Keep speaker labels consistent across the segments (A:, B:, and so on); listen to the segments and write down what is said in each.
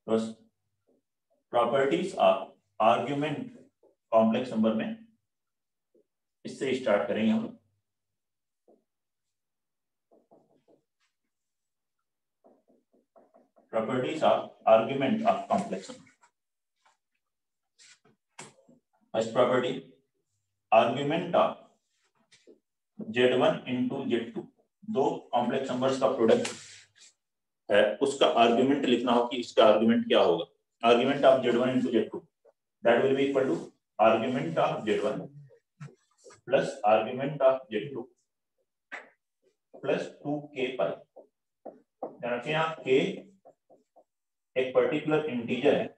A: Properties of argument complex number में, इससे start करेंगे हम लोग। Properties of argument of complex number. First property, argument of Z1 into Z2, दो complex numbers का प्रोडक्ट है, उसका आर्ग्यूमेंट लिखना हो कि इसका आर्ग्यूमेंट क्या होगा। Argument of Z1 into Z2 that will be equal to argument of Z1 plus argument of Z2 plus 2k pi. ध्यान रखिए यहाँ k एक पर्टिकुलर इंटीजर है,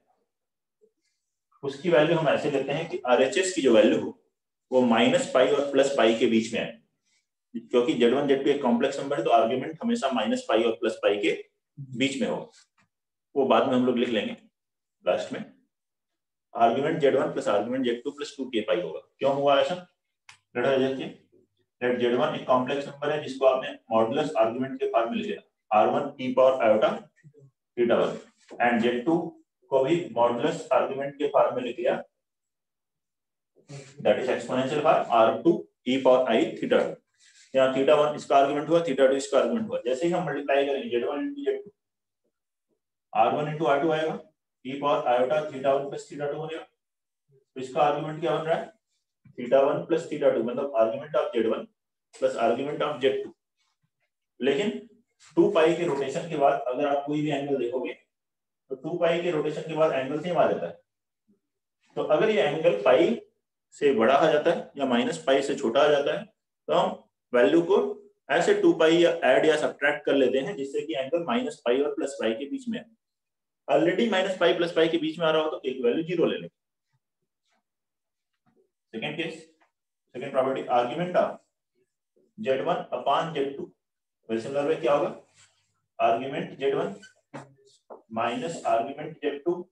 A: उसकी वैल्यू हम ऐसे लेते हैं कि RHS की जो वैल्यू हो वो -पाई और +पाई के बीच में है। क्योंकि Z1 Z2 एक कॉम्प्लेक्स नंबर है तो आर्ग्यूमेंट हमेशा -पाई और +पाई के बीच में हो। वो बाद में हम लोग लिख लेंगे लास्ट में। Argument Z1 plus argument Z2 plus 2k पाई होगा। क्यों हुआ ऐसा? लेट Z1 एक कॉम्प्लेक्स नंबर है जिसको आपने मॉडुलस आर्ग्यूमेंट के फॉर्म में लिख लिया R1 e power iota theta 1, and Z2 को भी मॉडुलस आर्ग्यूमेंट के फॉर्म में लिख लिया, that is exponential for R2 e power i theta 2। यहाँ थीटा 1 इसका आर्गुमेंट हुआ, थीटा 2 इसका आर्गुमेंट हुआ। जैसे ही हम मल्टीप्लाई करेंगे Z1 into Z2, R1 into R2 आएगा, e power iota theta 1 plus theta 2 हो जाएगा। तो इसका आर्गुमेंट क्या बन रहा है? थीटा 1 प्लस थीटा 2, मतलब argument of Z1 plus argument of Z2। लेकिन 2 पाई के रोटेशन के बाद अगर आप कोई भी एंगल देखोगे तो 2 पाई के रोटेशन के बाद एंगल सेम आ जाता है। तो अगर ये एंगल पाई से बड़ा आ जाता है या -पाई से छोटा आ जाता है तो हम वैल्यू को ऐसे 2 पाई या ऐड या सब्ट्रैक्ट कर लेते हैं जिससे कि एंगल -पाई और +पाई के बीच में है। ऑलरेडी -पाई +पाई के बीच में आ रहा हो तो एक वैल्यू 0 ले लें। Second case, second property, argument of Z1 upon Z2 very similar way क्या होगा? Argument Z1 minus argument Z2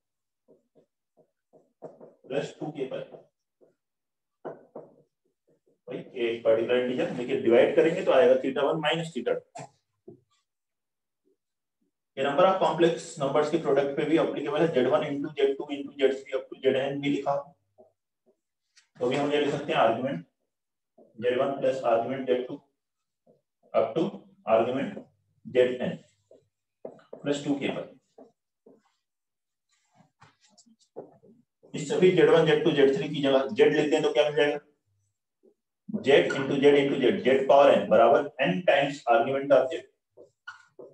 A: plus 2k पाई। एक पर्टिकुलर इंटीजर देखिए डिवाइड करेंगे तो आएगा थीटा 1 माइनस थीटा 2। ये नंबर ऑफ कॉम्प्लेक्स नंबर्स के प्रोडक्ट पे भी एप्लीकेबल है। Z1 into Z2 into Z3 up to Zn भी लिखा तो भी हम ये लिख सकते हैं argument Z1 plus argument Z2 up to argument Zn plus 2k पर। इस सभी Z1 Z2 Z3 की जगह Z लिखते हैं तो क्या मिल जाएगा? Z into Z into Z, Z power n बराबर n times argument of Z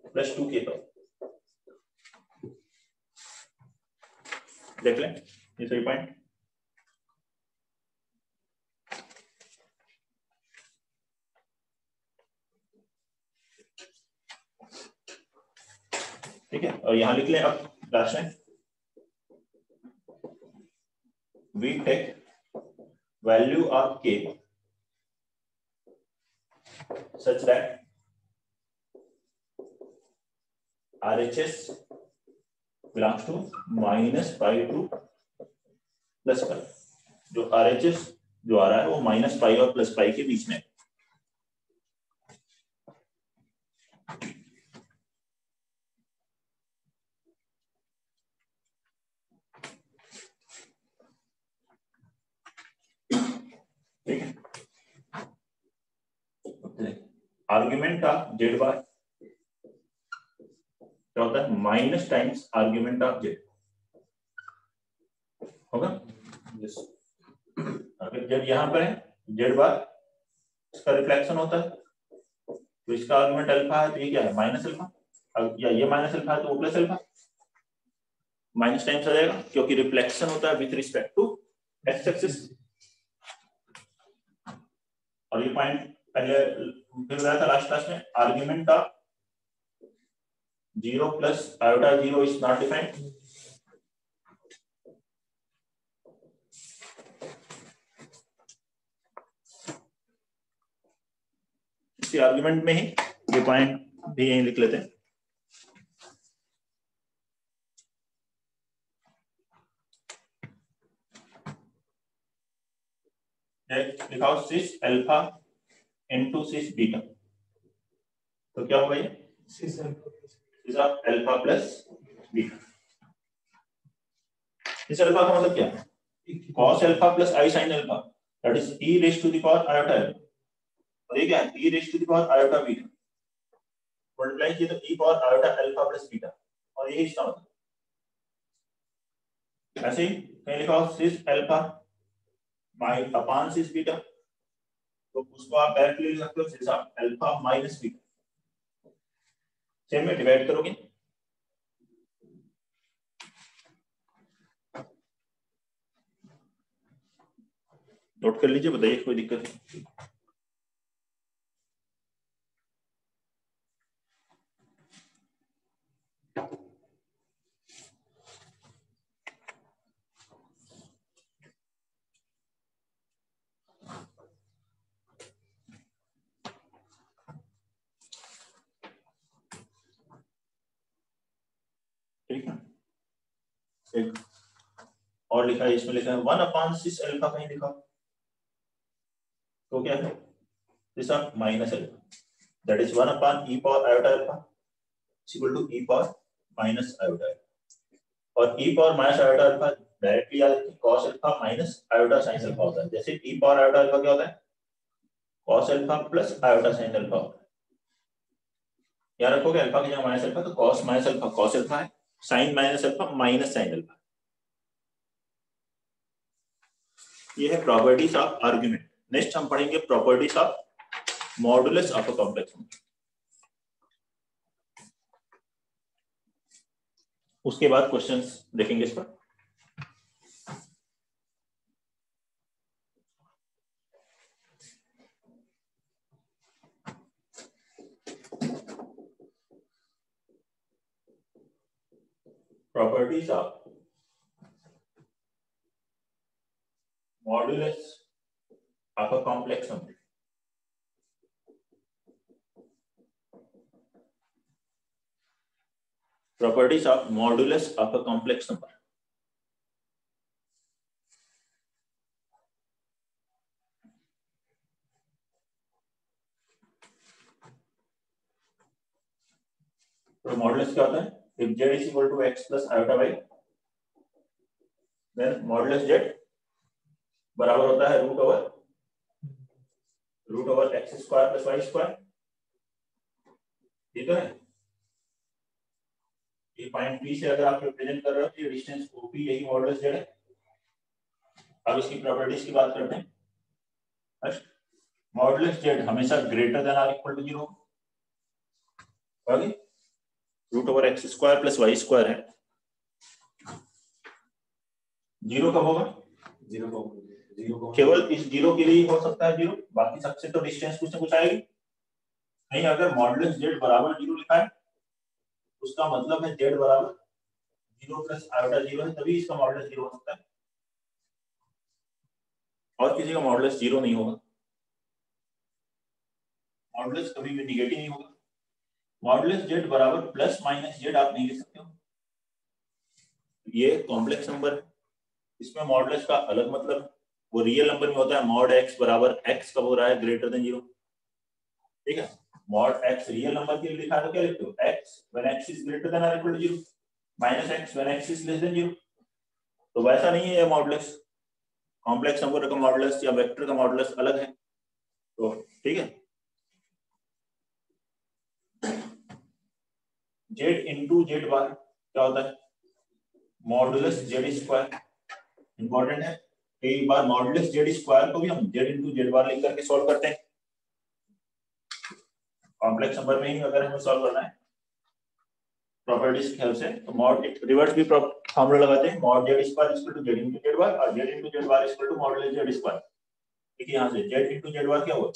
A: plus 2k पर। देख लें ये सही पॉइंट। ठीक है, और यहां लिख लें अब लास्ट में we take value of k such that RHS belongs to -pi to +pi. जो RHS जो आ रहा है वो -पाई और +पाई के बीच में है। ठीक है, आर्ग्यूमेंट ऑफ Z बार क्या होता है? Minus times argument of Z होगा। अगर जब यहां पर है Z बार इसका रिफ्लेक्शन होता है तो इसका आर्गुमेंट अल्फा है तो ये क्या है? Minus alpha. या ये माइनस अल्फा है तो वो प्लस अल्फा, माइनस टाइम्स आ जाएगा क्योंकि रिफ्लेक्शन होता है with respect to X axis. और ये पॉइंट पहले फिर आया था लास्ट क्लास में, argument of 0 plus iota 0 is not defined. इसी आर्गुमेंट में ही ये पॉइंट भी यहीं लिख लेते हैं। लिखाओ cis alpha into cis beta, तो क्या होगा ये? Cis alpha plus beta. इस अल्फा का मतलब क्या है? cos alpha plus i sin alpha, that is e raise to the power iota alpha, और ये क्या है? e raise to the power iota beta multiply किया तो e power iota alpha plus beta, और यही इसका मतलब। ऐसे ही कहीं लिखा हो सिस अल्फा माइ अपान सिस बीटा, तो उसको आप डायरेक्टली लिख सकते हो सिस अल्फा माइनस बीटा, सेम में डिवाइड करोगे, नोट कर लीजिए, बताइए कोई दिक्कत है? ठीक है, एक और लिखा है, इसमें लिखा है 1 अपान सिस अल्फा, कहीं लिखा तो क्या है? Cis minus alpha, that is 1 upon e power iota alpha equal to e power minus iota alpha, और e power minus iota alpha directly याद रखिए cos alpha minus iota sin alpha होता है। जैसे e पावर आयोटा अल्फा क्या होता है? cos alpha plus iota sin alpha होता है। याद रखोगे अल्फा की जगह माइनस अल्फा, तो cos minus alpha cos alpha है, sin minus alpha minus sin alpha. ये है प्रॉपर्टीज ऑफ आर्गुमेंट। नेक्स्ट हम पढ़ेंगे properties of modulus of a complex number. उसके बाद क्वेश्चंस देखेंगे इस पर। Properties of modulus of a complex number. Properties of modulus of a complex number. तो मॉडुलस क्या होता है? If z is equal to x plus iota y, then modulus z बराबर होता है root over X square plus Y square. ये तो है, ये पॉइंट P से अगर आप रिप्रेजेंट कर रहे हो तो ये डिस्टेंस OP, यही मॉडुलस z है। अब इसकी प्रॉपर्टीज की बात करते हैं। फर्स्ट, मॉडुलस z हमेशा greater than or equal to 0 होगा। Root over X square plus Y square है, 0 कब होगा? 0 केवल इस 0 के लिए हो सकता है 0, बाकी सबसे तो डिस्टेंस कुछ ना कुछ आएगी। नहीं, अगर मॉडुलस z बराबर 0 लिखा है उसका मतलब है z बराबर 0 प्लस आयोटा 0 है, तभी इसका मॉडुलस 0 हो सकता है, और किसी का मॉडुलस 0 नहीं होगा। मॉडुलस कभी भी निगेटिव नहीं होगा। मॉडुलस z बराबर प्लस माइनस z आप नहीं लिख सकते हो, ये कॉम्प्लेक्स नंबर है, इसमें मॉडुलस का अलग मतलब, वो रियल नंबर में होता है। मॉड x बराबर x कब हो रहा है? Greater than 0। ठीक है, मॉड x रियल नंबर के लिए लिखा है तो क्या लिखते हो? x when x is greater than और equal to 0, minus x when x is less than 0। तो वैसा नहीं है ये मॉडुलस, कॉम्प्लेक्स नंबर का मॉडुलस या वेक्टर का मॉडुलस अलग है। तो ठीक है, z इंटू जेड बार क्या होता है? Modulus Z square. इंपॉर्टेंट है, कई बार मॉडुलस जेड स्क्वायर को भी हम z इंटू जेड बार लिख करके सॉल्व करते हैं। कॉम्प्लेक्स नंबर में ही अगर हमें सॉल्व करना है प्रॉपर्टीज के हेल्प से, तो मॉड रिवर्स भी फॉर्मूला लगाते हैं, mod Z square equal to Z into Z bar, और Z into Z bar equal to modulus Z square. देखिए यहाँ से जेड इंटू जेड बार क्या हुआ?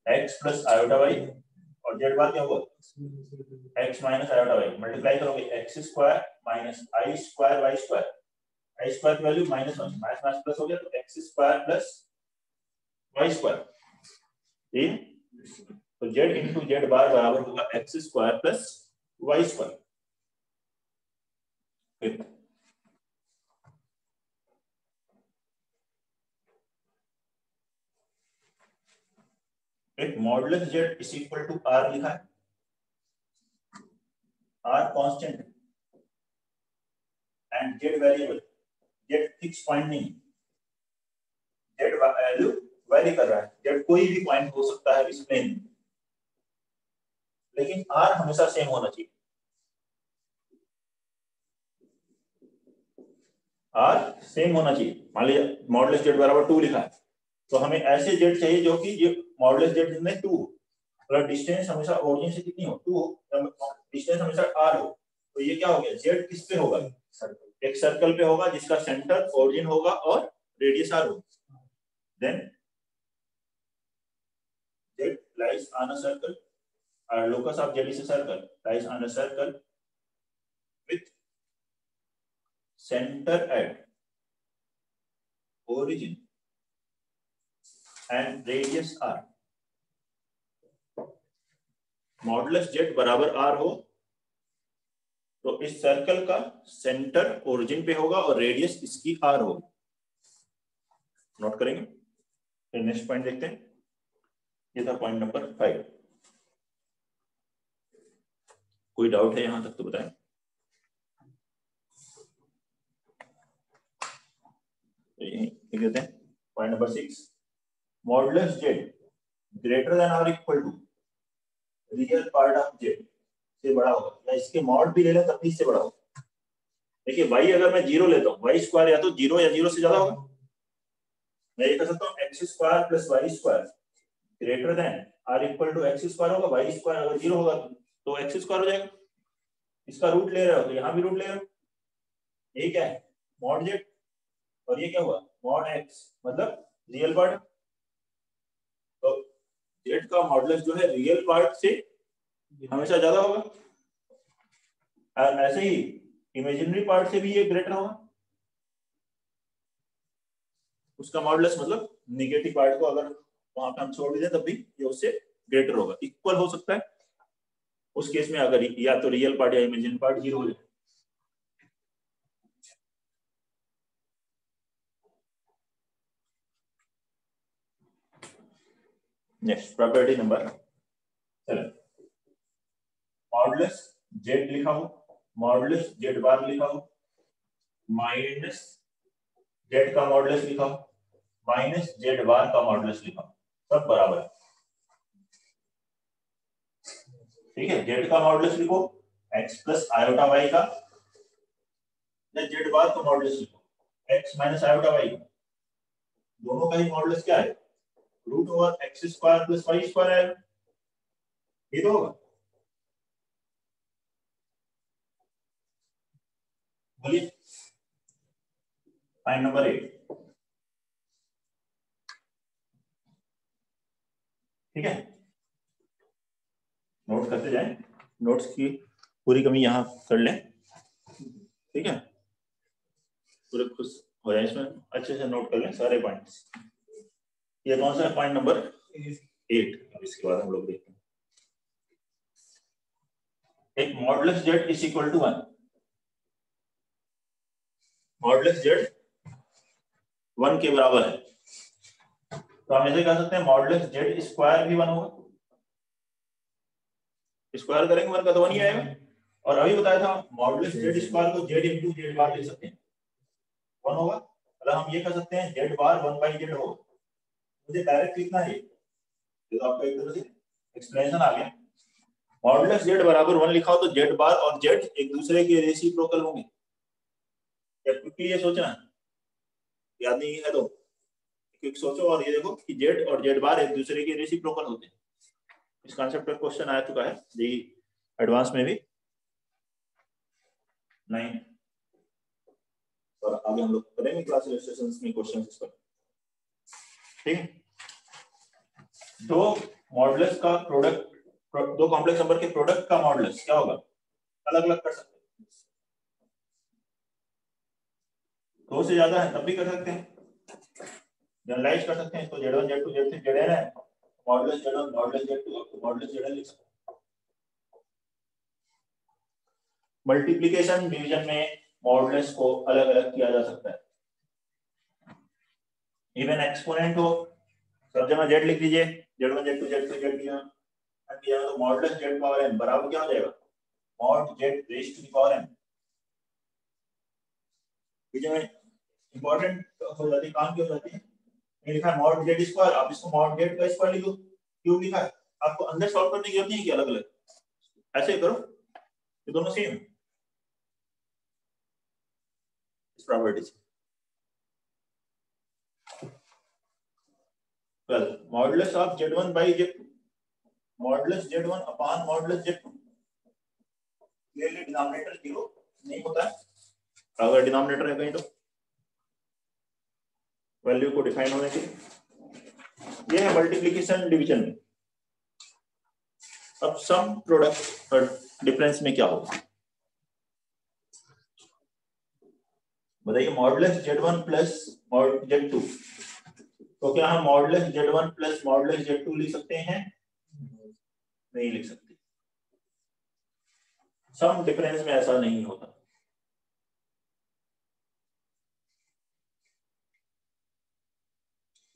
A: एक्स प्लस आयोटा वाई, और जेड बार क्या हुआ? X minus iota Y. Multiply करोगे X square minus I square Y square, I square की value minus one, minus minus plus हो गया, तो X square plus Y square. ठीक, तो जेड इंटू जेड बार बराबर होगा X square plus Y square. एक modulus Z is equal to R लिखा है, R constant and Z variable, Z fix point नहीं, जेड वैल्यू वैरी कर रहा है, जेड कोई भी पॉइंट हो सकता है इस प्लेन में, लेकिन आर हमेशा सेम होना चाहिए। आर सेम होना चाहिए। मान लीजिए मॉडुलस जेड बराबर 2 लिखा है, तो हमें ऐसे जेड चाहिए जो कि ये मॉडुलस जेड में 2 हो, मतलब डिस्टेंस हमेशा ओरिजिन से कितनी हो, 2 हो, डिस्टेंस हमेशा आर हो। तो ये क्या हो गया, जेड किस पे होगा, एक सर्कल पे होगा जिसका सेंटर ओरिजिन होगा और रेडियस आर होगा। Then Z lies on a circle, locus of Z is a circle, lies on a circle with center at origin and radius r। Modulus Z बराबर r हो तो इस सर्कल का centre origin पे होगा और radius इसकी r होगी। नोट करेंगे। फिर नेक्स्ट पॉइंट देखते हैं, ये था पॉइंट नंबर 5। कोई डाउट है यहां तक तो बताएं। कहते हैं point number 6, modulus Z greater than और equal to real part of Z से बड़ा होगा, या इसके मॉड भी ले लें तब भी इससे बड़ा होगा। देखिए y अगर मैं 0 लेता हूँ, y स्क्वायर या तो 0 या 0 से ज्यादा होगा। मैं ये कह सकता हूँ x square plus y square greater than और इक्वल टू x स्क्वायर होगा, y स्क्वायर अगर 0 होगा तो x स्क्वायर हो जाएगा। इसका रूट ले रहे हो तो यहाँ भी रूट ले रहे हो। ये क्या है, मॉड Z, और ये क्या हुआ, मॉड x, मतलब रियल पार्ट। तो Z का मॉडुलस जो है रियल पार्ट से हमेशा ज्यादा होगा, और ऐसे ही इमेजिनरी पार्ट से भी ये ग्रेटर होगा। उसका मॉडुलस मतलब नेगेटिव पार्ट को अगर वहां पे हम छोड़ भी दें तब भी ये उससे ग्रेटर होगा, इक्वल हो सकता है उस केस में अगर या तो रियल पार्ट या इमेजिनरी पार्ट 0 हो जाए। Next property number 7, modulus Z लिखा हो, मॉडुलस Z बार लिखा हो, माइनस Z का मॉडुलस लिखा हो, माइनस Z बार का मॉडुलस लिखा हो, सब बराबर है। ठीक है, Z का मॉडुलस लिखो x प्लस आयोटा y का, या Z बार का मॉडुलस लिखो x माइनस आयोटा y, दोनों का ही मॉडुलस क्या है, root over X square plus Y square आएगा, ये तो होगा। बोलिए पॉइंट नंबर 8। ठीक है, नोट करते जाएं, नोट्स की पूरी कमी यहां कर लें। ठीक है, पूरे खुश हो जाए, इसमें अच्छे से नोट कर लें सारे पॉइंट्स। ये कौन सा है, पॉइंट नंबर 8। अब इसके बाद हम लोग देखते हैं, एक modulus Z is equal to 1, modulus Z 1 के बराबर है, तो हम ऐसे कह सकते हैं मॉडुलस Z स्क्वायर भी 1 होगा। स्क्वायर करेंगे 1 का तो 1 ही आएगा। और अभी बताया था मॉडुलस Z स्क्वायर को Z इनटू Z बार लिख सकते हैं, 1 होगा। मतलब हम ये कह सकते हैं Z बार 1 बाई Z होगा। मुझे डायरेक्ट लिखना है, ये तो आपका एक तरह से एक्सप्लेनेशन आ गया। मॉडुलस Z बराबर 1 लिखा हो तो Z बार और Z एक दूसरे के रेसिप्रोकल होंगे। या क्विकली ये सोचना, याद नहीं है तो क्विक सोचो और ये देखो कि Z और Z बार एक दूसरे के रेसिप्रोकल होते हैं। इस कॉन्सेप्ट पर क्वेश्चन आ चुका है जी एडवांस में भी 9, और आगे हम लोग करेंगे क्लास इलस्ट्रेशंस में क्वेश्चंस इस पर। ठीक है, दो मॉडुलस का प्रोडक्ट, दो कॉम्प्लेक्स नंबर के प्रोडक्ट का मॉडुलस क्या होगा, अलग अलग कर सकते हैं। 2 से ज्यादा है तब भी कर सकते हैं, जनरलाइज कर सकते हैं इसको, Z1 Z2 Z3 Zn है, modulus Z1 modulus Z2 modulus Zn लिख सकते हैं। मल्टीप्लिकेशन डिवीजन में मॉडुलस को अलग अलग किया जा सकता है। इवन एक्सपोनेंट हो, सब जगह Z लिख दीजिए, Z1 Z2 Z3 Zn, तो मॉडुलस Z पावर n बराबर क्या हो जाएगा, mod Z raise to the power n। बीच में इंपॉर्टेंट हो जाती है, काम की हो जाती है। ये लिखा है मॉड जेड स्क्वायर, आप इसको मॉड जेड का स्क्वायर लिखो। क्यों लिखा है? आपको अंदर सॉल्व करने की जरूरत नहीं है कि अलग अलग, ऐसे करो, ये दोनों सेम इस प्रॉपर्टी से। Well modulus of z1 by z2, modulus z1 upon modulus z2, clearly denominator 0 नहीं होता है, अगर डिनोमिनेटर है कहीं तो वैल्यू को डिफाइन होने के लिए। ये है मल्टीप्लिकेशन डिवीजन में। अब सम प्रोडक्ट और डिफरेंस में क्या होगा बताइए? मॉडुलस z1 प्लस z2, तो क्या हम modulus z1 plus modulus z2 लिख सकते हैं? नहीं लिख सकते। सम डिफरेंस में ऐसा नहीं होता।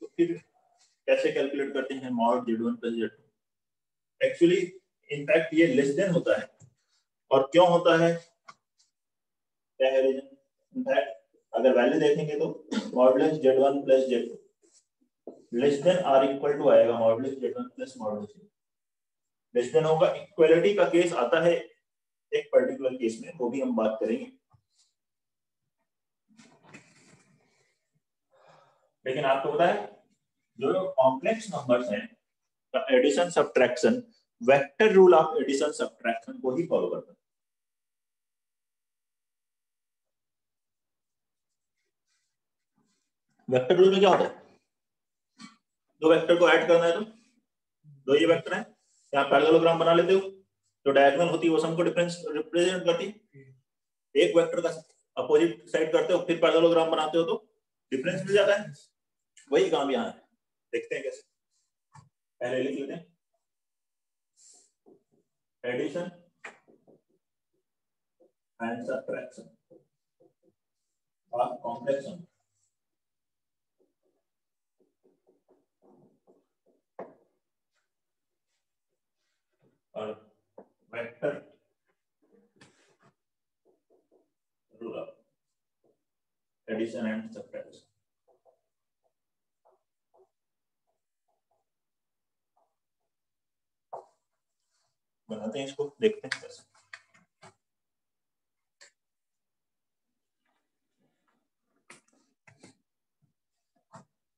A: तो फिर कैसे कैलकुलेट करते हैं mod z1 plus z2? Actually in fact ये लेस देन होता है। और क्यों होता है, क्या है रीजन? इनफैक्ट अगर वैल्यू देखेंगे तो modulus z1 plus z2 less than or equal to आएगा modulus z1 plus modulus z2, less than होगा। इक्वलिटी का केस आता है एक पर्टिकुलर केस में, वो भी हम बात करेंगे। लेकिन आपको पता है जो कॉम्प्लेक्स नंबर्स हैं का addition subtraction vector rule of addition subtraction को ही फॉलो करता है। वेक्टर रूल में क्या होता है? दो वेक्टर को ऐड करना है, तो दो ये वेक्टर है, यहाँ पैरेललोग्राम बना लेते हो, जो डायगोनल होती है वो सम को डिफरेंस रिप्रेजेंट करती है। एक वेक्टर का अपोजिट साइड करते हो, फिर पैरेललोग्राम बनाते हो तो डिफरेंस मिल जाता है। वही काम यहाँ है, देखते हैं कैसे। पहले लिख लेते हैं addition and subtraction of complex number. और vector rule of addition and subtraction. बनाते हैं इसको, देखते हैं कैसे।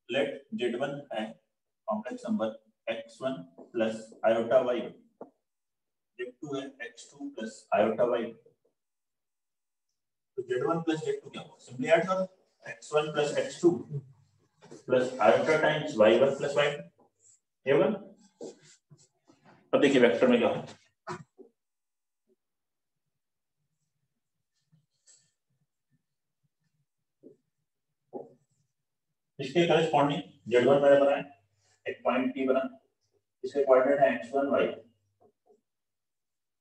A: लेट z1 है complex number x1 plus iota y1, z2 है x2 प्लस आयोटा y2। तो z1 प्लस z2 क्या होगा? सिंपली ऐड करो, x1 plus x2 plus iota times y1 plus y2, ये होगा। अब देखिए वेक्टर में क्या है, इसके करस्पॉन्डिंग z1 मैंने बनाया, एक पॉइंट P बना, इसके कोऑर्डिनेट है x1 y,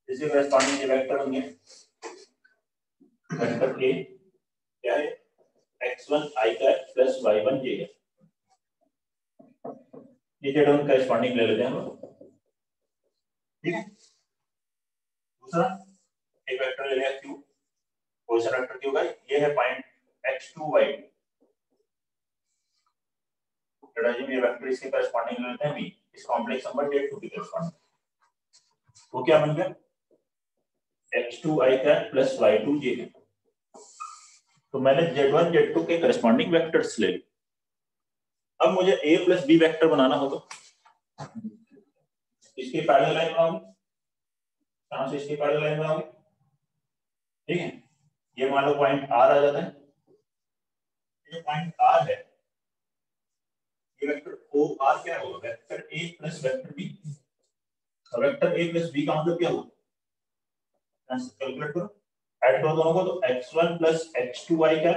A: इसके करस्पॉन्डिंग ये वेक्टर होंगे, वेक्टर A क्या है x1 i cap plus y1 j है। ये z1 करस्पॉन्डिंग ले लेते हैं हम, ठीक है। दूसरा एक वेक्टर ले लिया q, कौन सा वेक्टर q का? ये है पॉइंट x2 y, ये वेक्टर इसके करस्पॉन्डिंग ले लेते हैं v, इस कॉम्प्लेक्स नंबर z2 के करस्पॉन्डिंग। वो क्या बन गया? x2 i cap plus y2 j है। तो मैंने z1 z2 के करस्पॉन्डिंग वेक्टर्स ले लिए। अब मुझे a प्लस b वेक्टर बनाना हो तो इसके पैरेलल लाइन बनाओगे, कहां से इसके पैरेलल लाइन बनाओगे, ठीक है। ये मान लो पॉइंट r आ जाता है, ये पॉइंट r है, ये वेक्टर o r क्या होगा? Vector a plus vector b। Vector a plus b का मतलब क्या होगा? कैलकुलेट करो, ऐड करो दोनों को, तो x1 प्लस x2 y क्या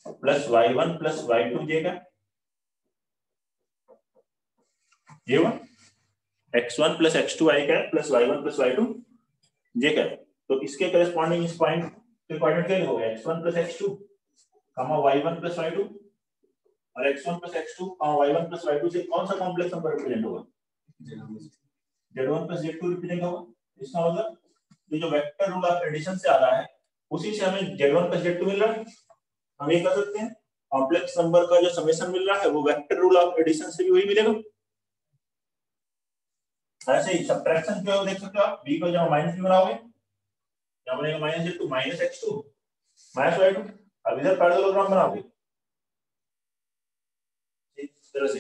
A: plus y1 plus y2 j का, ये हुआ x1 प्लस x2 y क्या plus y1 plus y2 j का। तो इसके करस्पॉन्डिंग इस पॉइंट के कोऑर्डिनेट क्या होगा? x1 plus x2 y1 plus y2, और x1 plus x2 y1 plus y2 से कौन सा कॉम्प्लेक्स नंबर रिप्रेजेंट होगा? z1 प्लस z2 रिप्रेजेंट होगा। इसका मतलब ये जो वेक्टर रूल ऑफ एडिशन से आ रहा है, उसी से हमें z1 प्लस z2 मिल रहा है। हम ये कर सकते हैं, कॉम्प्लेक्स नंबर का जो समेशन मिल रहा है वो वेक्टर रूल ऑफ एडिशन से भी वही मिलेगा। ऐसे ही सब्ट्रैक्शन क्या देख सकते हो आप, b को जब माइनस b बनाओगे क्या बनेगा, minus z2 minus x2 minus y2। अब इधर पैरेललोग्राम बनाओगे इस तरह से,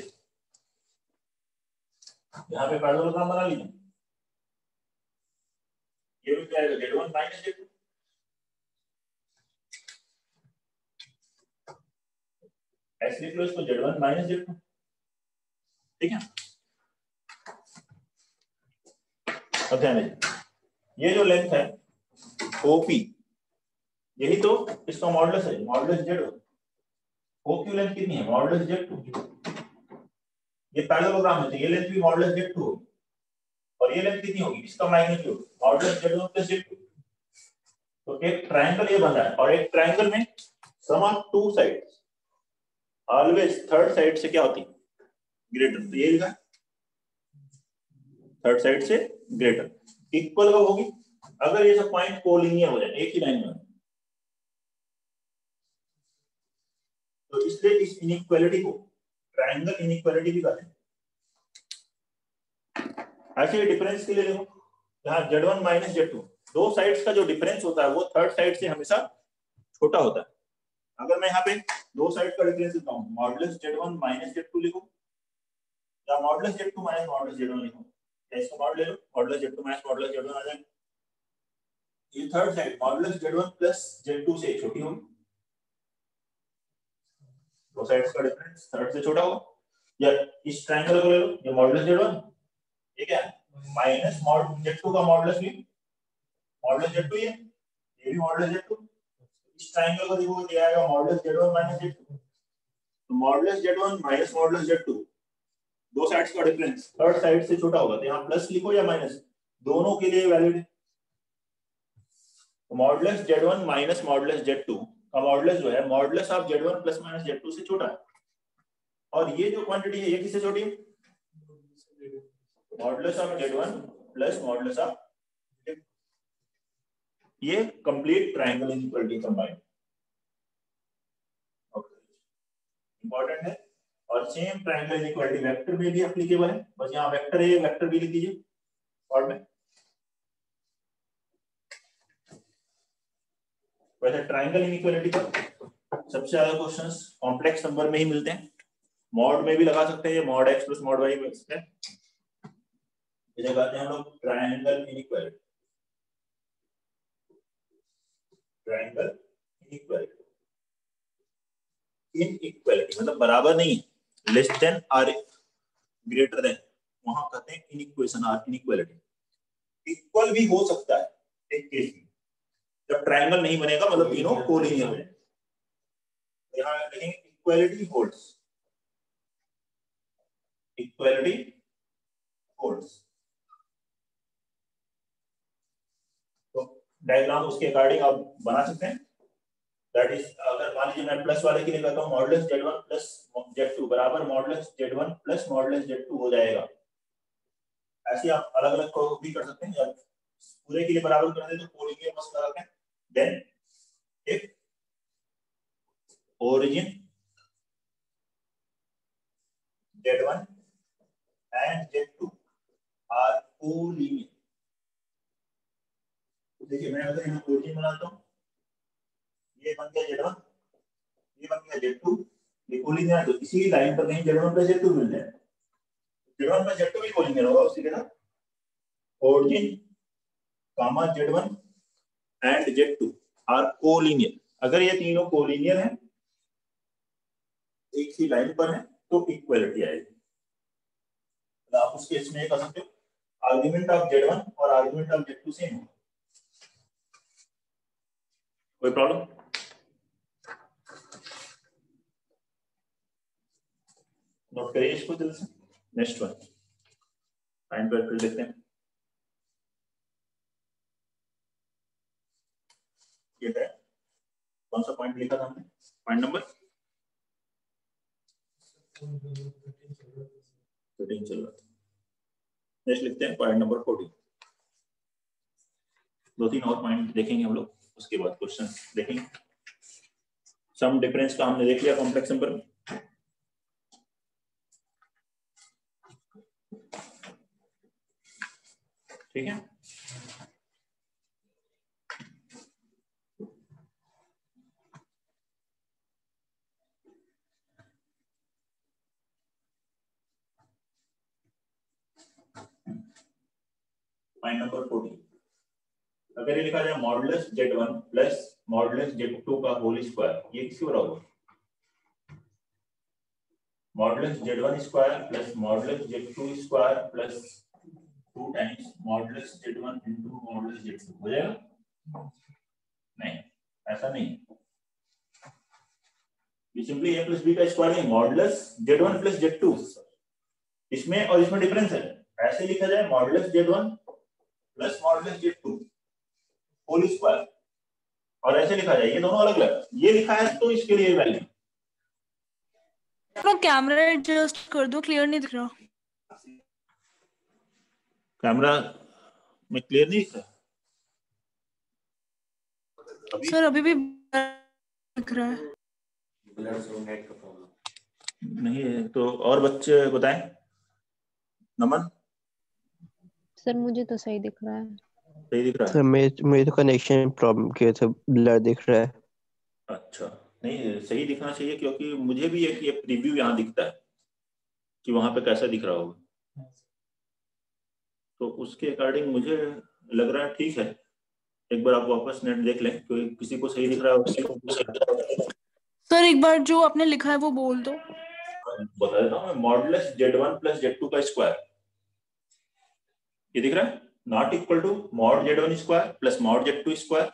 A: यहाँ पे पैरेललोग्राम बना लीजिए, ये भी क्या आएगा z1 माइनस z2, ऐसे लिख लो इसको z1 माइनस z2, ठीक है। अब ध्यान दीजिए ये जो लेंथ है OP, यही तो इसका मॉडुलस है, मॉडुलस z। O की लेंथ कितनी है, मॉडुलस z2। ये पैरेललोग्राम है तो ये लेंथ भी मॉडुलस z2 होगी, और ये लेंथ कितनी होगी, इसका magnitude modulus z1 plus z2। तो एक ट्रायंगल ये बन रहा है, और एक ट्रायंगल में sum of two sides always third side से क्या होती है, ग्रेटर। तो ये लिखा है थर्ड साइड से ग्रेटर, इक्वल कब होगी, अगर ये सब पॉइंट कोलिनियर हो जाए, एक ही लाइन में। तो इसलिए इस इनइक्वालिटी को ट्रायंगल इनइक्वालिटी भी कहते हैं। ऐसे डिफरेंस के लिए देखो, यहाँ z1 माइनस z2, दो साइड्स का जो डिफरेंस होता है वो थर्ड साइड से हमेशा छोटा होता है। अगर मैं यहाँ पे दो साइड का डिफरेंस लिखता हूँ, मॉडुलस z1 माइनस z2 लिखो या modulus z2 minus modulus z1 लिखो, या इसका मॉड ले लो, modulus z2 minus modulus z1 आ जाएगा। ये third side modulus z1 plus z2 से छोटी होगी, दो साइड्स का डिफरेंस थर्ड से छोटा होगा। या इस ट्रायंगल को ले लो, ये मॉडुलस z1, ये क्या है माइनस मॉड z2 का मॉडुलस भी मॉडुलस z2 है, ये भी मॉडुलस z2। इस ट्रायंगल को देखो ये आएगा मॉडुलस z1 माइनस z2। तो modulus z1 minus modulus z2, दो साइड्स का डिफरेंस थर्ड साइड से छोटा होगा, तो यहाँ प्लस लिखो या माइनस, दोनों के लिए वैलिड है। तो modulus z1 minus modulus z2 का मॉडुलस जो है modulus of z1 plus minus z2 से छोटा है। और ये जो क्वांटिटी है ये किससे छोटी है, modulus of z1 plus modulus of, ये complete triangle inequality combined important है। और सेम ट्रायंगल इनइक्वालिटी वेक्टर में भी एप्लीकेबल है, बस यहाँ वेक्टर ए वेक्टर बी लिख दीजिए और में। वैसे ट्रायंगल इनइक्वालिटी का सबसे ज्यादा क्वेश्चंस कॉम्प्लेक्स नंबर में ही मिलते हैं, मॉड में भी लगा सकते हैं, mod x plus mod y में सकते हैं। इसे कहते हैं हम लोग triangle inequality, triangle inequality. Inequality मतलब बराबर नहीं है, लेस देन और ग्रेटर देन, वहां कहते हैं इनइक्वेशन और इनइक्वालिटी। इक्वल भी हो सकता है एक केस में, जब ट्रायंगल नहीं बनेगा मतलब तीनों कोलिनियर हो जाए। यहाँ लिखेंगे इक्वालिटी होल्ड्स, इक्वालिटी होल्ड्स। तो डायग्राम उसके अकॉर्डिंग आप बना सकते हैं। दैट इज, अगर मान लीजिए मैं प्लस वाले के लिए कहता हूँ मॉडुलस z1 प्लस z2 बराबर modulus z1 plus modulus z2 हो जाएगा। ऐसे आप अलग अलग को भी कर सकते हैं, या पूरे के लिए बराबर कर दे तो कोलिनियर मसला रखें। Then if origin z1 and z2 are collinear, देखिए मैं अगर यहाँ origin बनाता हूँ, ये बन गया z1, ये बन गया z2, ये कोलिनियर है, तो इसी लाइन पर कहीं z1 प्लस z2 मिल जाए, z1 प्लस z2 भी कोलिनियर होगा उसी के साथ। origin comma z1 and z2 are collinear, अगर ये तीनों कोलिनियर हैं, एक ही लाइन पर है, तो इक्वालिटी आएगी। तो आप उस केस में कर सकते हो, आर्गुमेंट ऑफ z1 और आर्गुमेंट ऑफ z2 सेम हो, कोई प्रॉब्लम? नोट करिए इसको जल्दी से। नेक्स्ट वन फाइंड पर फिर देखते हैं। ये है कौन सा पॉइंट लिखा था हमने, पॉइंट नंबर 13 चल रहा था। नेक्स्ट लिखते हैं पॉइंट नंबर 14। दो तीन और पॉइंट देखेंगे हम लोग, उसके बाद क्वेश्चन देखेंगे। सम डिफरेंस का हमने देख लिया कॉम्प्लेक्स नंबर में। ठीक है, पॉइंट नंबर 14, अगर ये लिखा जाए modulus Z1 plus modulus Z2 का होल स्क्वायर, ये किसके बराबर होगा? Modulus Z1 square plus modulus Z2 square plus 2 times modulus Z1 into modulus Z2 हो जाएगा? नहीं, ऐसा नहीं, ये सिंपली a प्लस b का स्क्वायर नहीं, मॉडुलस Z1 प्लस Z2, इसमें और इसमें डिफरेंस है। ऐसे लिखा जाए modulus Z1 plus modulus Z2 whole square, और ऐसे लिखा जाए, ये दोनों अलग अलग, ये लिखा है तो इसके लिए वैल्यू।
B: तो कैमरा एडजस्ट कर दो, क्लियर नहीं दिख रहा।
A: कैमरा में क्लियर नहीं दिख रहा
B: सर, अभी भी दिख रहा है।
A: नहीं है तो और बच्चे बताएं। नमन,
C: सर मुझे तो सही दिख रहा है।
A: सही दिख रहा है?
D: सर मेरे तो कनेक्शन प्रॉब्लम की वजह से ब्लर दिख रहा है।
A: अच्छा, नहीं सही दिखना चाहिए, क्योंकि मुझे भी एक ये प्रीव्यू यहाँ दिखता है कि वहां पे कैसा दिख रहा होगा, तो उसके अकॉर्डिंग मुझे लग रहा है ठीक है। एक बार आप वापस नेट देख लें, क्योंकि किसी को सही दिख रहा है किसी को।
B: सर एक बार जो आपने लिखा है वो बोल दो।
A: बता देता हूँ मैं, मॉडुलस Z1 प्लस Z2 का स्क्वायर, ये दिख रहा है, not equal to mod Z1 square plus mod Z2 square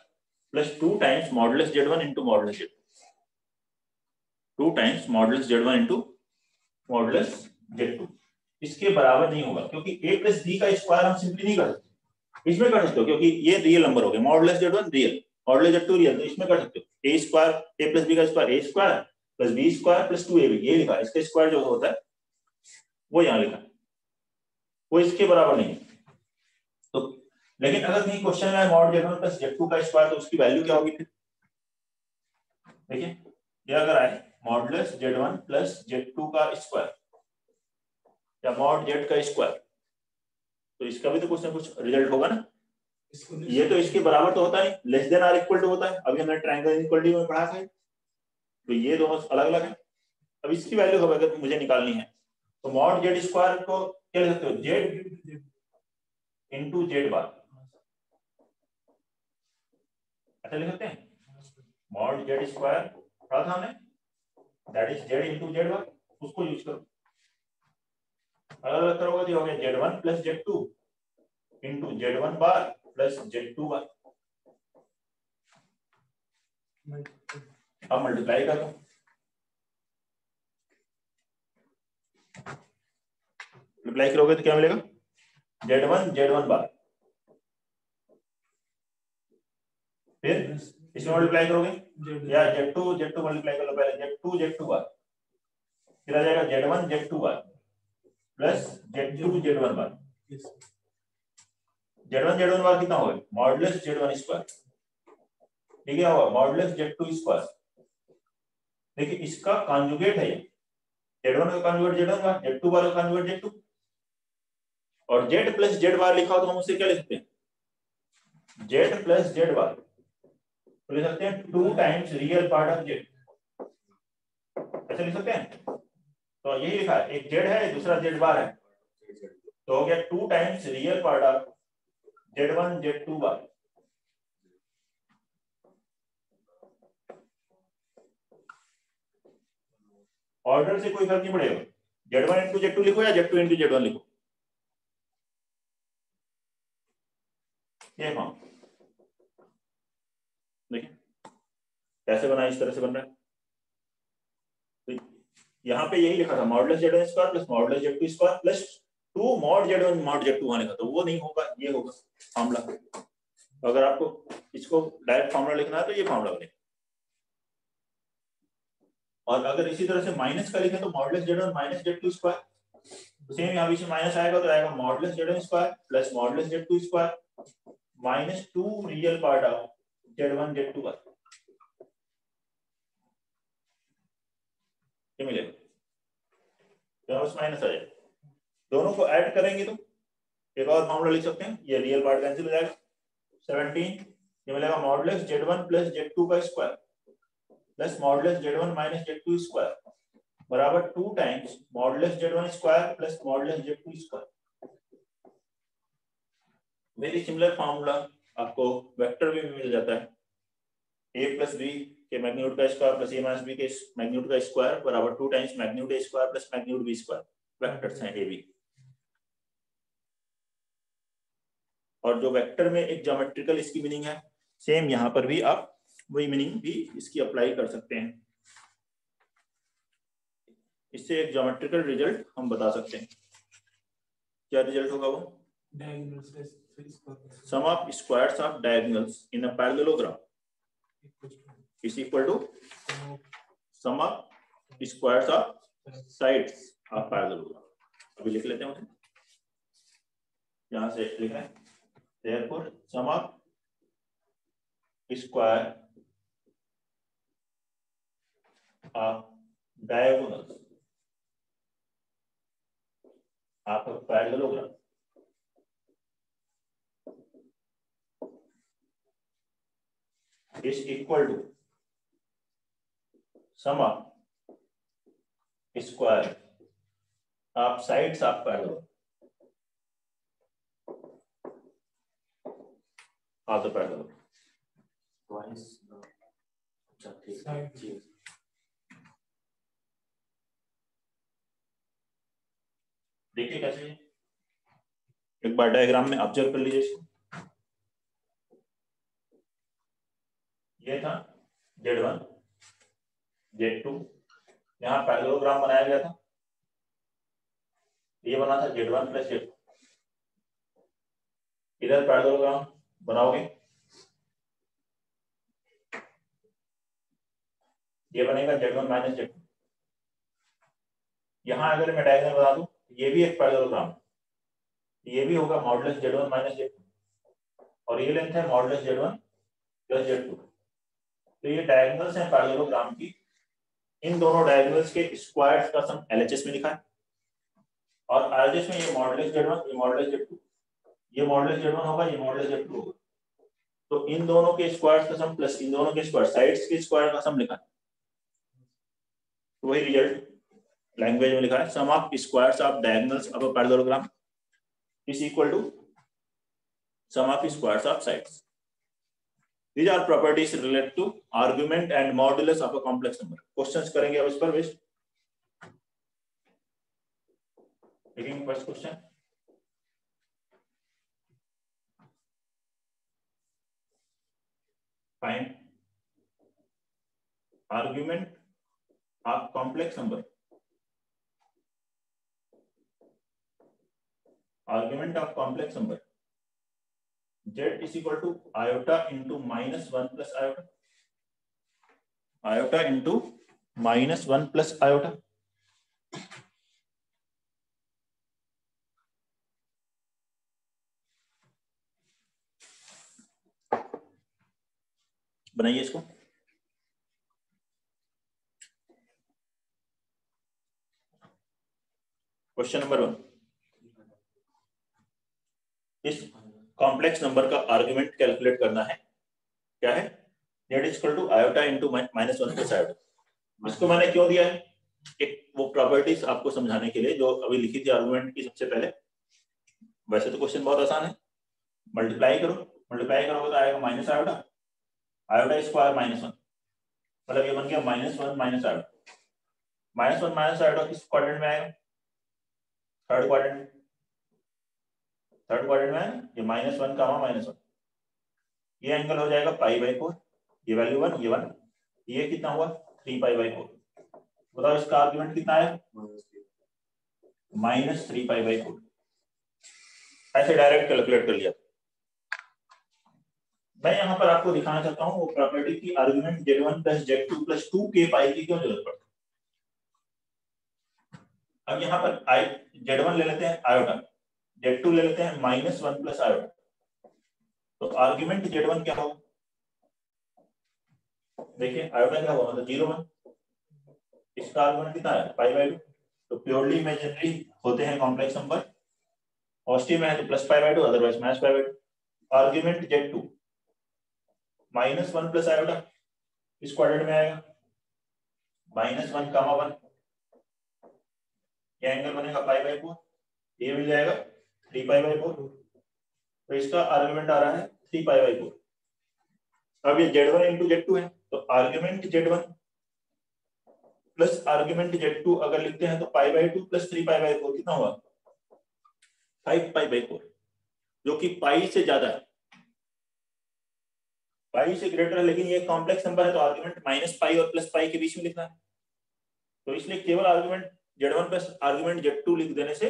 A: plus 2 times modulus Z1 into modulus Z2, 2 times modulus Z1 into modulus Z2। इसके बराबर नहीं होगा, क्योंकि a प्लस b का स्क्वायर हम सिंपली नहीं कर सकते, इसमें कर सकते हो, क्योंकि ये रियल नंबर हो गए, modulus Z1 real, modulus Z2 real, तो इसमें कर सकते हो a square, a plus b का square a square plus b square plus 2ab, ये लिखा है, इसका स्क्वायर जो होता है वो यहाँ लिखा है, वो इसके बराबर नहीं है। तो लेकिन अगर कहीं क्वेश्चन में मॉड Z1 प्लस Z2 का स्क्वायर, तो उसकी वैल्यू क्या होगी फिर? देखिए, ये अगर आए मॉडुलस Z1 प्लस Z2 का स्क्वायर या मॉड Z का स्क्वायर, तो इसका भी तो कुछ ना कुछ रिजल्ट होगा ना। ये तो इसके बराबर तो होता नहीं, less than or equal to होता है, अभी हमने ट्रायंगल इनइक्वालिटी में पढ़ा था, तो ये दोनों अलग अलग है। अब इसकी वैल्यू अगर मुझे निकालनी है, तो मॉड Z स्क्वायर को क्या लिख सकते हो, Z इनटू Z बार, ऐसा लिख सकते हैं, मॉड Z स्क्वायर पढ़ा था हमने, that is Z into Z बार, उसको यूज करो। अलग अलग करोगे तो हो गया Z1 plus Z2 into Z1 बार प्लस Z2 बार, अब मल्टीप्लाई कर दो, मल्टीप्लाई करोगे तो क्या मिलेगा, Z1 बार, फिर इसमें मल्टीप्लाई करोगे या Z2 मल्टीप्लाई कर लो, पहले Z2 बार, फिर आ जाएगा Z1 बार प्लस Z2 बार, Z1 बार कितना होगा, मॉडुलस Z1 स्क्वायर, ठीक है, होगा मॉडुलस Z2 स्क्वायर। देखिए इसका कॉन्जुगेट है, Z1 का कॉन्जुगेट Z1 बार, Z2 बार का कॉन्जुगेट Z2, और Z प्लस Z बार लिखा हो तो हम उसे क्या लिख सकते हैं, Z प्लस Z बार, तो लिख सकते हैं 2 times real part of Z, ऐसे लिख सकते हैं। तो यही लिखा है, एक Z है दूसरा Z बार है, तो हो गया 2 times real part of Z1 Z2 bar. Order से कोई फर्क नहीं पड़ेगा, Z1 इंटू Z2 लिखो या Z2 इंटू Z1 लिखो, ये फॉर्म देखिए कैसे बना, इस तरह से बन रहा है। तो यहाँ पे यही लिखा था, modulus Z1 square plus modulus Z2 square plus 2 mod Z1 mod Z2 वहां लिखा, तो वो नहीं होगा, ये होगा फार्मूला। अगर आपको इसको डायरेक्ट फार्मूला लिखना है तो ये फार्मूला बनेगा, और अगर इसी तरह से माइनस का लिखे तो modulus Z1 minus Z2 square, same यहाँ बीच में माइनस आएगा तो आएगा modulus Z1 square plus modulus Z2 square minus 2 real part of Z1 Z2 बार। ये मिलेगा, प्लस माइनस आ जाएगा, दोनों को ऐड करेंगे तो एक और फॉर्मूला लिख सकते हैं, ये रियल पार्ट कैंसिल हो जाएगा, 17 ये मिलेगा मॉडुलस Z1 प्लस Z2 का square plus modulus Z1 minus Z2 square बराबर 2 times modulus Z1 square plus modulus Z2 square. Very similar formula आपको वेक्टर में भी मिल जाता है, a प्लस b के मैग्नीट्यूड का square plus a minus b के मैग्नीट्यूड का स्क्वायर बराबर 2 times magnitude a square plus magnitude b square, vectors हैं a b। और जो वेक्टर में एक ज्योमेट्रिकल इसकी मीनिंग है, सेम यहाँ पर भी आप वही मीनिंग भी इसकी अप्लाई कर सकते हैं। इससे एक ज्योमेट्रिकल रिजल्ट हम बता सकते हैं। क्या रिजल्ट होगा वो? Sum of squares of diagonals in a parallelogram is equal to sum of squares of sides of parallelogram. अभी लिख लेते हैं उसे, यहां से लिख रहे हैं, therefore sum of square of diagonals of a parallelogram is equal to sum of square of sides of parallelogram of the parallelogram. देखिए कैसे, एक बार डायग्राम में ऑब्जर्व कर लीजिए इसको। ये था Z1 Z2, यहाँ पैरेललोग्राम बनाया गया था, ये बना था Z1 प्लस Z2। इधर पैरेललोग्राम बनाओगे, ये बनेगा Z1 माइनस Z2। यहाँ अगर मैं डायग्राम बना दूं, ये भी एक पैरेललोग्राम, ये भी होगा मॉडुलस Z1 माइनस Z2 और ये लेंथ है मॉडुलस Z1 प्लस Z2। तो ये डायगोनल्स हैं पैरेललोग्राम की, इन दोनों डायगोनल्स के स्क्वायर्स का सम LHS में लिखा है और RHS में ये मॉडुलस Z1 ये मॉडुलस Z2, ये मॉडुलस Z1 होगा ये मॉडुलस Z2 होगा। तो इन दोनों के स्क्वायर्स का सम प्लस इन दोनों के स्क्वायर साइड्स के स्क्वायर का सम लिखा है। तो वही रिजल्ट लैंग्वेज में लिखा है, sum of squares of diagonals of a parallelogram is equal to sum of squares of sides. These are properties related to argument and modulus of a complex number. Questions करेंगे अब इस पर based. Taking first question. Find argument of complex number. Argument of complex number. Z is equal to iota into minus 1 plus iota. Iota into minus 1 plus iota. बनाइए इसको। Question number 1, इस complex number का argument calculate करना है। क्या है? Z is equal to iota into minus 1 plus iota. इसको मैंने क्यों दिया है? एक वो प्रॉपर्टीज आपको समझाने के लिए जो अभी लिखी थी आर्गुमेंट की सबसे पहले। वैसे तो क्वेश्चन बहुत आसान है, मल्टीप्लाई करो, मल्टीप्लाई करोगे तो आएगा minus iota, iota square minus 1, मतलब ये बन गया minus 1 minus iota. Minus 1 minus iota किस क्वाड्रेंट में आएगा? Third quadrant. थर्ड क्वाड्रेंट में है ये माइनस 1 कामा माइनस 1, ये एंगल हो जाएगा पाई बाई 4, ये वैल्यू 1 ये 1, ये कितना हुआ 3 पाई बाई 4। बताओ इसका आर्गुमेंट कितना है? Minus 3 pi by 4। ऐसे डायरेक्ट कैलकुलेट कर लिया। मैं यहाँ पर आपको दिखाना चाहता हूँ वो प्रॉपर्टी की argument Z1 plus Z2 plus 2k पाई की क्यों जरूरत पड़ती है। अब यहाँ पर Z1 ले लेते हैं आयोटा, Z2 ले लेते हैं माइनस 1 प्लस आयोटा। तो आर्गुमेंट Z1 क्या होगा? देखिए आयोटा क्या होगा, मतलब 0 1, इसका आर्गुमेंट कितना है π/2, तो प्योरली इमेजिनरी होते हैं कॉम्प्लेक्स नंबर, पॉजिटिव में है तो +π/2 otherwise -π/2। Argument Z2 -1 plus iota इस क्वाड्रेंट में आएगा, -1, -1, ये एंगल बनेगा π/4, ये मिल जाएगा 3π/4, तो इसका आर्गुमेंट आ रहा है 3π/4। अब ये Z1 इंटू Z2 है, तो argument Z1 plus argument Z2 अगर लिखते हैं तो π/2 प्लस 3π/4 कितना हुआ 5π/4, जो कि पाई से ज्यादा है, पाई से ग्रेटर है, लेकिन ये कॉम्प्लेक्स नंबर है तो आर्गुमेंट -π और +π के बीच में लिखना है, तो इसलिए केवल argument Z1 plus argument Z2 लिख देने से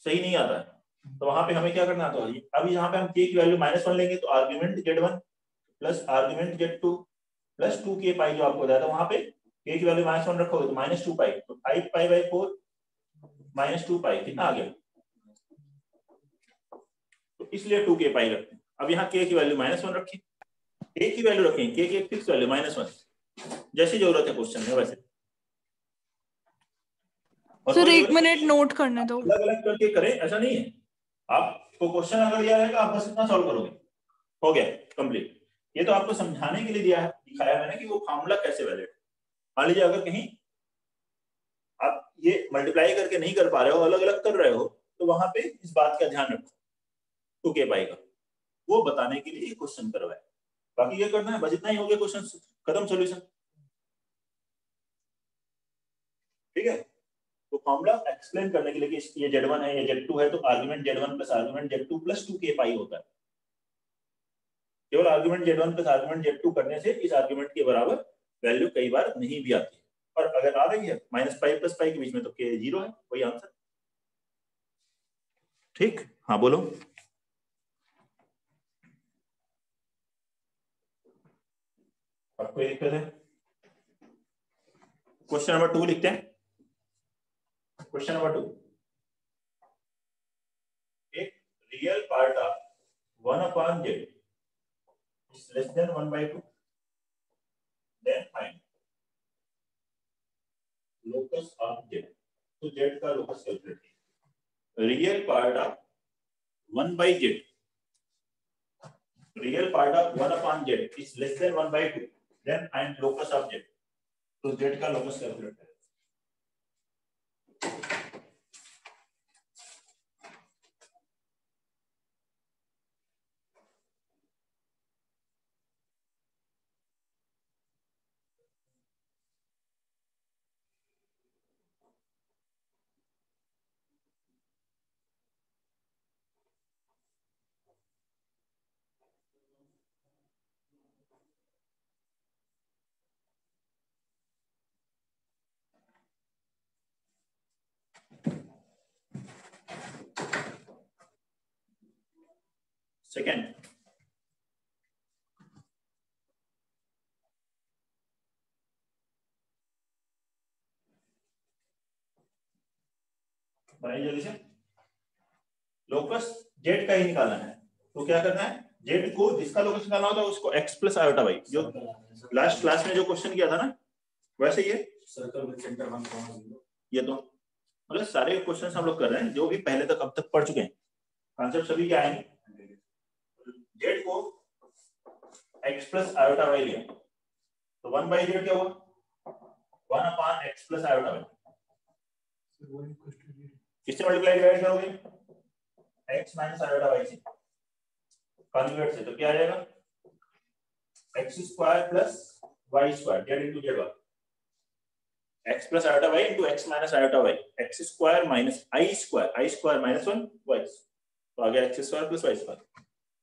A: सही नहीं आता है। तो वहां पे हमें क्या करना था, अभी यहाँ पे हम k की वैल्यू -1 लेंगे तो argument Z1 plus argument Z2 plus 2k जो आपको बताया था, वहां पे k की वैल्यू -1 रखोगे तो -2π, तो 5π/4 -2π कितना आ गया, तो इसलिए 2k पाई रखते हैं। अब यहाँ k की वैल्यू -1 रखें, k की वैल्यू रखें, k की एक फिक्स वैल्यू -1, जैसी जरूरत है क्वेश्चन में वैसे।
B: सर 1 मिनट नोट करने दो,
A: अलग अलग करके करें ऐसा नहीं है, आपको क्वेश्चन अगर दिया रहेगा आप बस इतना सॉल्व करोगे, हो गया कंप्लीट। ये तो आपको समझाने के लिए दिया है, दिखाया मैंने कि वो फॉर्मूला कैसे वैलिड। मान लीजिए अगर कहीं आप ये मल्टीप्लाई करके नहीं कर पा रहे हो, अलग अलग कर रहे हो, तो वहां पे इस बात का ध्यान रखो 2k पाएगा, वो बताने के लिए क्वेश्चन करवाए। बाकी ये करना है बस, इतना ही हो गया, क्वेश्चन खत्म, सॉल्यूशन। ठीक है, तो फॉर्मूला एक्सप्लेन करने के लिए कि ये Z1 है, ये Z2 है, तो argument Z1 plus argument Z2 plus 2k पाई होता है। केवल argument Z1 plus argument Z2 करने से इस आर्गुमेंट के बराबर वैल्यू कई बार नहीं भी आती है, और अगर आ रही है -π प्लस π के बीच में तो k 0 है, वही आंसर। ठीक, हाँ बोलो। आपको दिक्कत है? क्वेश्चन नंबर 2 लिखते हैं। क्वेश्चन नंबर 2, एक real part of 1/z is less than 1/2, then find locus of z। तो z का लोकस कैलकुलेट कीजिए। Real part of 1/z, real part of 1/z is less than 1/2, then find locus of z। तो z का locus calculate करें। Second, बनाइए जल्दी से। Locus Z का ही निकालना है, तो क्या करना है, जेड को जिसका लोकस निकालना होता है उसको x प्लस आयोटा वाई, जो लास्ट क्लास में जो क्वेश्चन किया था ना वैसे ये सर्कल विद सेंटर 1, ये तो मतलब सारे क्वेश्चंस हम लोग कर रहे हैं जो भी पहले तक अब तक पढ़ चुके हैं, कॉन्सेप्ट सभी क्या आएंगे। जेड को x प्लस आयोटा वाई लिया तो 1/z क्या हुआ 1/x प्लस आयोटा वाई, किससे मल्टीप्लाई डिवाइड करोगे x माइनस आयोटा वाई से, कॉन्जुगेट से, तो क्या आ जाएगा x² plus y² z into z1, x plus iota Y into x minus iota Y, x² minus i² minus 1 y, तो आ गया x² प्लस y²।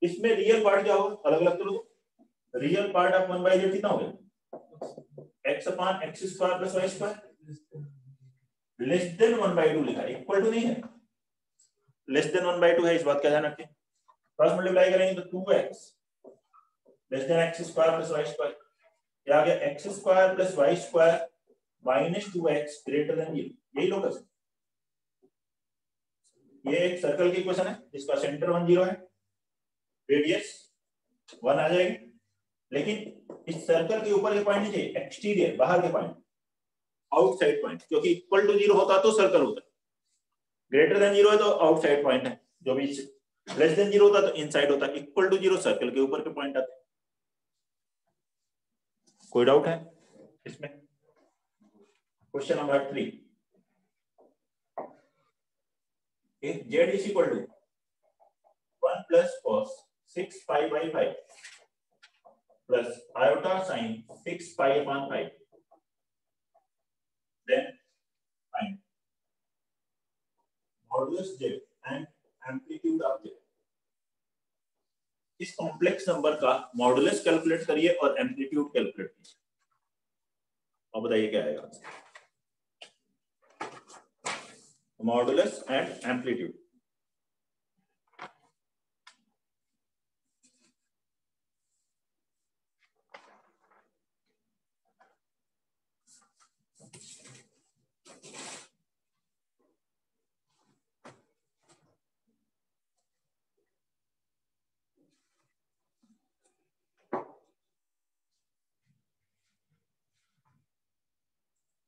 A: इसमें रियल पार्ट क्या होगा, अलग अलग करो, रियल पार्ट ऑफ 1/z कितना हो गया x/x² plus y², less than 1/2 लिखा है, इक्वल टू नहीं है, लेस देन 1/2 है, इस बात का ध्यान रखें। क्रॉस मल्टीप्लाई करेंगे तो 2x less than x² plus y², क्या आ गया x² plus y² minus 2x greater than 0, यही लोकस। ये एक सर्कल की इक्वेशन है जिसका सेंटर 1 0 है, रेडियस 1 आ जाएगी, लेकिन इस सर्कल के ऊपर के पॉइंट नहीं चाहिए, एक्सटीरियर बाहर के पॉइंट, आउटसाइड पॉइंट, क्योंकि इक्वल टू 0 होता तो सर्कल होता, ग्रेटर देन 0 है तो आउटसाइड पॉइंट है, जो भी लेस देन 0 होता तो इनसाइड होता, इक्वल टू 0 सर्कल के ऊपर के पॉइंट आते। कोई डाउट है इसमें? Question number 3, if z is equal to 1 plus cos 6 pi by 5 plus iota sin 6 pi upon 5, then find modulus z and amplitude of z। इस कॉम्प्लेक्स नंबर का modulus calculate करिए और एम्पलीट्यूड कैलकुलेट कीजिए। अब बताइए क्या आएगा मॉडुलस एंड एम्पलीट्यूड।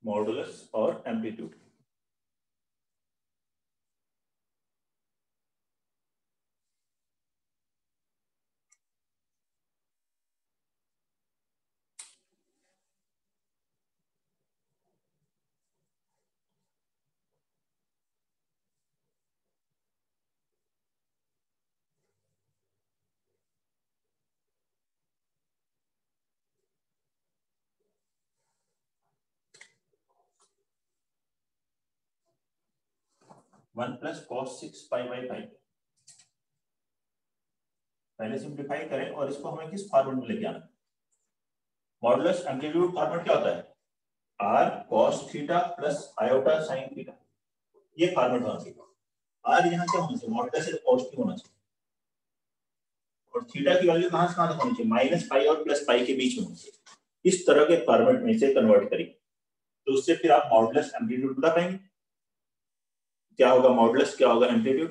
A: मॉडुलस और amplitude. One plus cos 6 pi by 5, पहले सिंप्लीफाई करें और इसको हमें किस फॉर्मेट में लेके आना। मॉडुलस एम्पलीट्यूड फॉर्मेट क्या होता है? r cos theta plus iota sin theta, ये फॉर्मेट होना चाहिए। r यहाँ क्या होना चाहिए? मॉडुलस से पॉजिटिव होना चाहिए और थीटा की वैल्यू कहां से कहां तक होनी चाहिए? माइनस पाई और प्लस पाई के बीच में होनी चाहिए। इस तरह के फॉर्मेट में से कन्वर्ट करिए तो उससे फिर आप मॉडुलस एम्पलीट्यूड बता पाएंगे। क्या होगा मॉडुलस, क्या होगा एम्पलीट्यूड?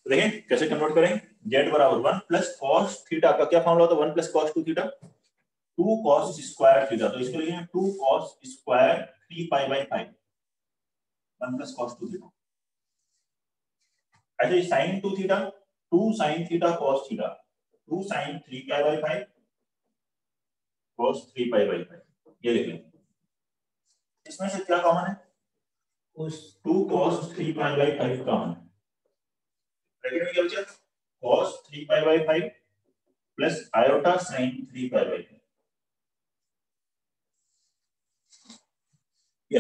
A: देखें कैसे कन्वर्ट करेंगे। z बराबर 1 प्लस cos थीटा का क्या फॉर्मूला होता है? 1 plus cos 2 theta, 2 cos square theta, तो इसके लिए 2 cos square 3 pi by 5, 1 plus cos 2 theta. ऐसे sin 2 theta, 2 sin theta cos theta, 2 sin 3 pi by 5 cos 3 pi by 5, ये लिख लें। इसमें से क्या कॉमन है? उस 2 cos 3 पाई बाय 5 कॉमन है। ब्रैकेट में क्या बचा? cos 3 pi by 5 plus iota sin 3 pi by 5, ये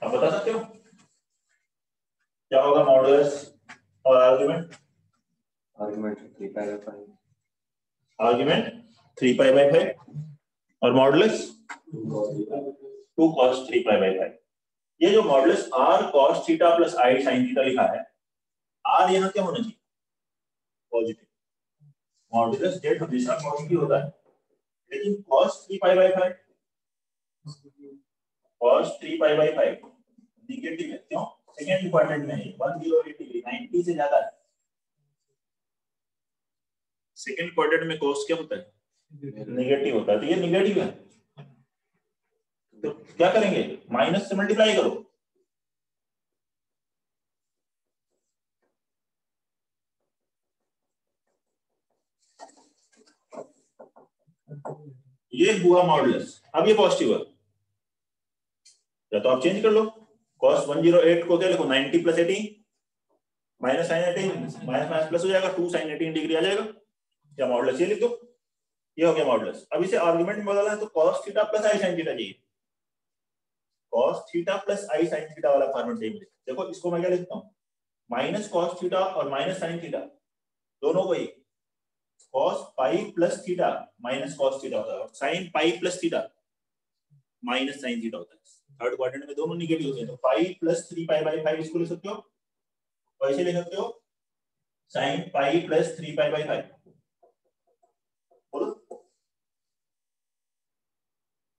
A: आप बता सकते हो क्या होगा मॉडुलस और argument?
E: Argument 3 pi by 5,
A: argument 3 pi by 5 और मॉडुलस 2 cos 3 पाई बाय 5। ये जो modulus r cos theta plus i sin theta लिखा है, r यहाँ क्या होना चाहिए? पॉजिटिव। मॉडुलस z हमेशा पॉजिटिव होता है, लेकिन cos 3 pi by 5, cos 3 pi by 5 negative है। क्यों? सेकंड क्वाड्रेंट में 1080 90 से ज्यादा है। सेकंड क्वाड्रेंट में cos क्या होता है? नेगेटिव होता है, तो ये नेगेटिव है। तो क्या करेंगे? माइनस से मल्टीप्लाई करो। ये हुआ मॉडुलस। अब ये पॉजिटिव है, या तो आप चेंज कर लो। cos 108 को क्या लिखो? 90 plus 18 minus sine 18, minus minus plus हो जाएगा, 2 sin 18 डिग्री आ जाएगा, या मॉडुलस ये लिख दो। ये हो गया मॉडुलस। अब इसे आर्गुमेंट में बदलना है तो cos theta plus i sin theta चाहिए। cos theta plus i sin theta वाला फॉर्मेट चाहिए। देखो इसको मैं क्या लिखता हूँ? माइनस cos थीटा और माइनस sin थीटा दोनों को ही cos pi plus theta minus cos theta होता है, और sin pi plus theta minus sin theta होता है। थर्ड क्वाड्रेंट में दोनों नेगेटिव होते हैं, तो पाई प्लस 3 पाई बाय 5 इसको लिख सकते हो, और ऐसे लिख सकते हो sin pi plus 3 pi by 5। बोलो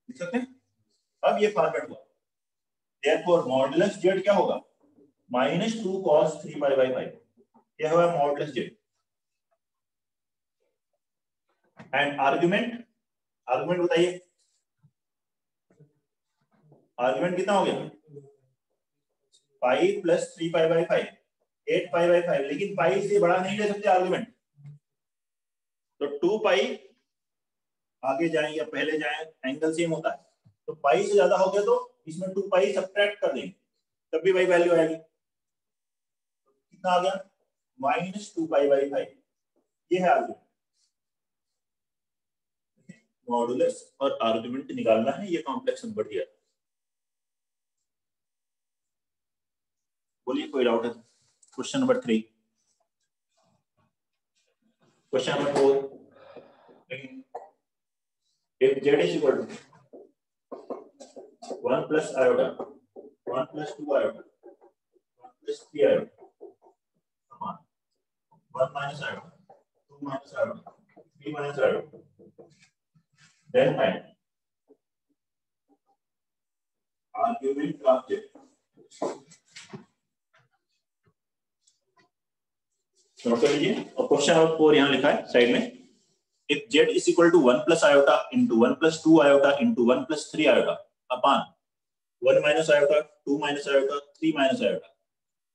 A: लिख सकते हैं। अब ये फॉर्मेट हुआ, देयरफॉर मॉडुलस z क्या होगा? -2 cos 3 पाई बाय 5, यह हुआ modulus z। And argument, argument बताइए, आर्ग्यूमेंट कितना हो गया 5 + 3π/5 8π/5, लेकिन पाई से बड़ा नहीं ले सकते आर्ग्यूमेंट, तो 2π आगे जाएं या पहले जाएं एंगल सेम होता है, तो पाई से ज्यादा हो गया तो इसमें 2π सब्ट्रैक्ट कर देंगे तब भी वही वैल्यू आएगी। कितना आ गया -2π/5, ये है आर्ग्यूमेंट। मॉडुलस और आर्ग्यूमेंट निकालना है, ये कॉम्प्लेक्स नंबर दिया। बोलिए कोई डाउट है? Question number 3, question number 4, if z is equal to 1 plus iota, 1 plus 2 iota, 1 plus 3 iota, 1 minus iota, 2 minus iota, 3 minus iota, then find argument of z। Note कर लीजिए, और क्वेश्चन नंबर 4 यहाँ लिखा है साइड में, if z is equal to 1 plus iota into 1 plus 2 iota into 1 plus 3 iota upon 1 minus iota, 2 minus iota, 3 minus iota,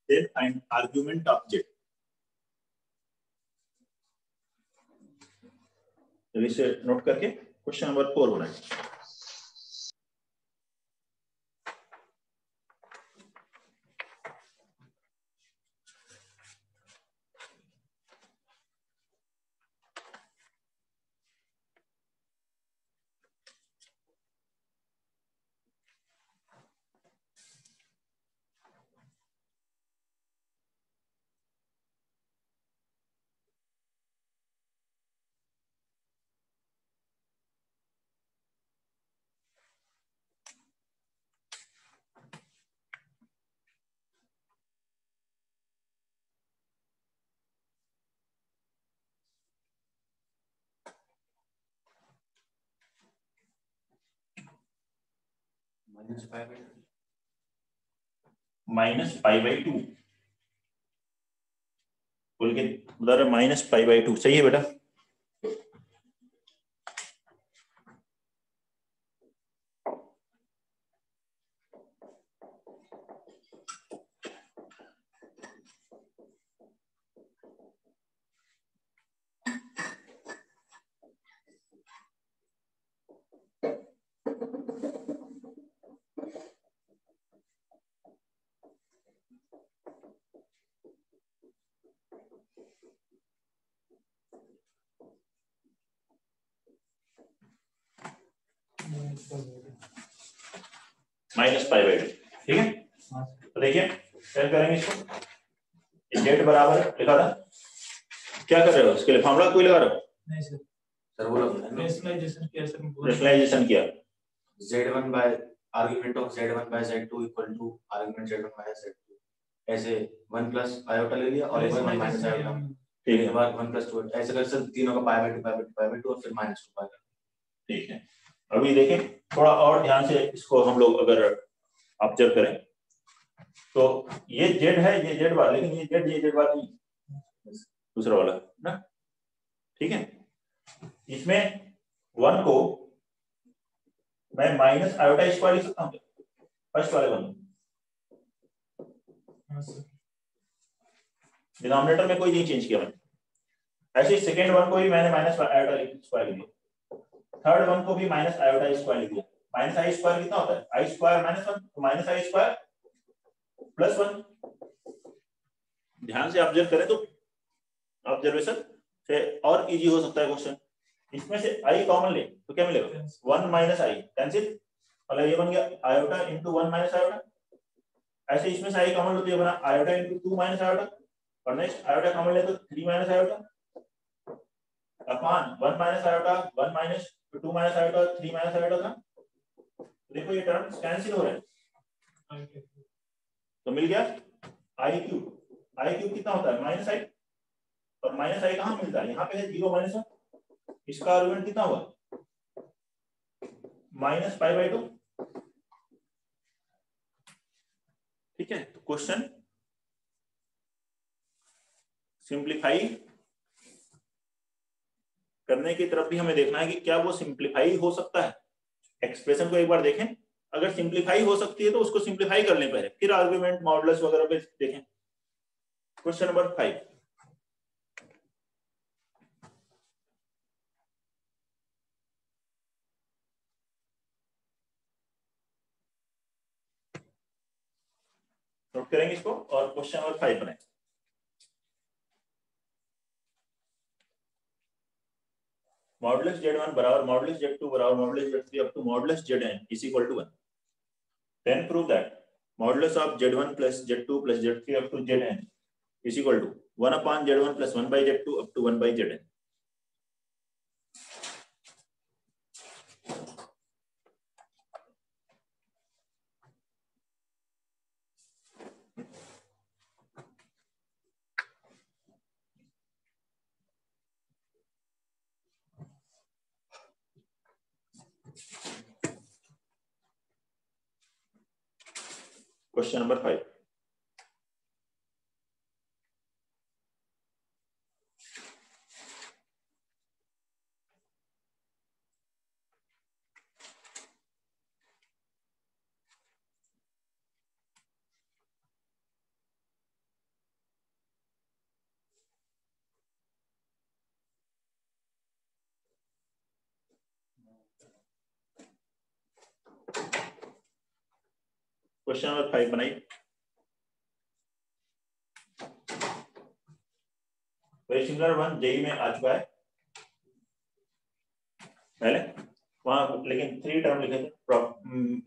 A: then find argument of z। तो इसे note करके क्वेश्चन नंबर 4 बनाएं। -π/2 बोल के बता रहे, -π/2 सही है बेटा। -π/2 ठीक है। तो देखिए क्या करेंगे इसको, z बराबर लिखा था, क्या कर रहे हो इसके लिए फॉर्मूला कोई लगा रहे हो?
F: नहीं सर,
E: सर बोलो
F: रेशनलाइजेशन किया सर,
A: रेशनलाइजेशन किया,
E: z1 by argument of z1 by z2 equal to argument z1 minus z2, ऐसे 1 plus iota ले लिया और 1 minus iota,
A: ठीक है,
E: एक बार 1 plus 2 ऐसे कर सर तीनों का π/2 और फिर -2π।
A: ठीक है। अभी देखें थोड़ा और ध्यान से इसको हम लोग अगर ऑब्जर्व करें तो ये z है, ये z बार, लेकिन ये z बार नहीं, दूसरा वाला ना, ठीक है। इसमें 1 को मैं माइनस आयोटा स्क्वायर लिख सकता हूँ फर्स्ट वाले 1, डिनोमिनेटर में कोई नहीं चेंज किया मैंने। ऐसे सेकेंड 1 को भी मैंने माइनस आयोटा स्क्वायर लिख दिया, थर्ड 1 को भी माइनस आयोटा स्क्वायर लिख दिया। माइनस आई स्क्वायर कितना होता है, आई स्क्वायर -1 तो माइनस आई स्क्वायर +1। ध्यान से ऑब्जर्व करें तो ऑब्जर्वेशन से और इजी हो सकता है क्वेश्चन। इसमें से आई कॉमन ले तो क्या मिलेगा, 1 माइनस आई कैंसिल, और ये बन गया आयोटा इंटू 1 माइनस आयोटा। ऐसे इसमें से आई कॉमन लो तो ये बना आयोटा इंटू 2 माइनस आयोटा, और नेक्स्ट आयोटा कॉमन ले तो 3 minus iota upon 1 minus iota, 1 minus 2 minus iota, 3 minus iota था। देखो ये टर्म्स कैंसिल हो रहे हैं तो मिल गया आई क्यूब। आई क्यूब कितना होता है माइनस आई, और माइनस आई कहाँ मिलता है, यहाँ पे है 0 -1, इसका आर्गुमेंट कितना हुआ -π/2। ठीक है, तो क्वेश्चन सिंप्लीफाई करने करने की तरफ भी हमें देखना है कि क्या वो सिंप्लीफाई हो सकता है। एक्सप्रेशन को एक बार देखें, अगर सिंप्लीफाई हो सकती है तो उसको सिंप्लीफाई कर लें पहले, फिर आर्गुमेंट मॉडुलस वगैरह पे देखें। क्वेश्चन नंबर 5, नोट करेंगे इसको और क्वेश्चन नंबर 5 बनाए। मॉडुलस Z1 बराबर मॉडुलस Z2 बराबर modulus Z3 up to modulus Zn is equal to 1। Then prove that modulus of Z1 plus Z2 plus Z3 up to Zn is equal to 1 upon Z1 plus 1 by Z2 up to 1 by Zn। Question number 5, question number 5 बनाइए। Very similar one JEE में आ चुका है पहले, वहां लेकिन 3 term लिखे थे,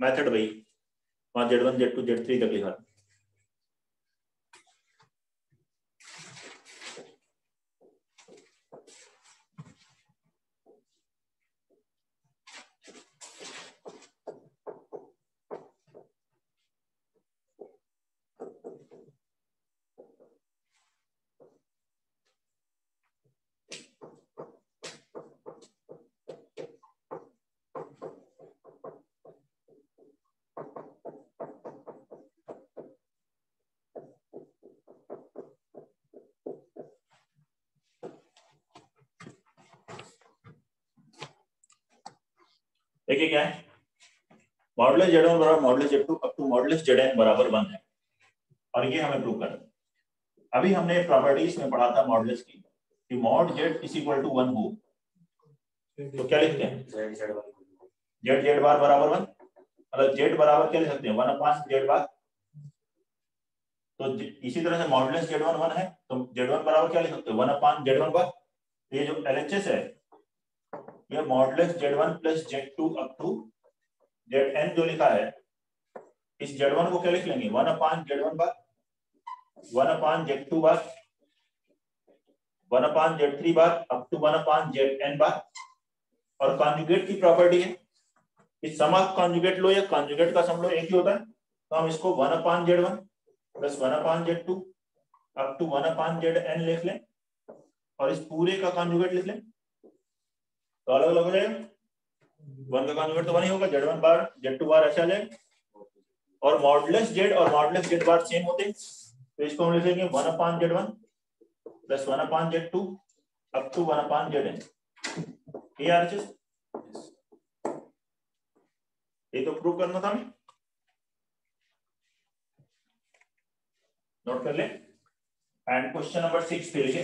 A: method वही, वहां Z1 Z2 Z3 तक लिखा था। देखिए क्या है, मॉडुलस Z1 बराबर modulus Z2 up to modulus Zn बराबर 1 है और ये हमें प्रूव करना है। अभी हमने प्रॉपर्टीज में पढ़ा था मॉडुलस की कि mod Z is equal to 1 हो तो क्या लिखते हैं, Z बार बराबर 1, मतलब Z बराबर क्या लिख सकते हैं 1 अपॉन Z बार। तो इसी तरह से मॉडुलस Z1 1 है तो Z1 बराबर क्या लिख सकते हैं 1 अपॉन Z1 बार। ये जो LHS है ये modulus Z1 plus Z2 up to Zn जो लिखा है, इस Z1 को क्या लिख लेंगे 1 upon Z1 bar, 1 upon Z2 bar, 1 upon Z3 bar up to 1 upon Zn bar. और कॉन्जुगेट की प्रॉपर्टी है कि सम ऑफ कॉन्जुगेट लो या कॉन्जुगेट का सम लो एक ही होता है, तो हम इसको 1 upon Z1 plus 1 upon Z2 up to 1 upon Zn लिख लें और इस पूरे का कॉन्जुगेट लिख लें तो अलग अलग हो जाएगा। 1 का कॉन्जुगेट तो 1 ही होगा, Z1 बार Z2 बार ऐसा आ जाएगा। और मॉडुलस Z और मॉडुलस Z बार सेम होते हैं तो इसको हम लिखेंगे 1 upon Z1 plus 1 upon Z2 up to 1 upon Zn। ये आरएचएस, ये तो प्रूव करना था हमें, नोट कर ले। एंड क्वेश्चन नंबर 6 पे लिखे,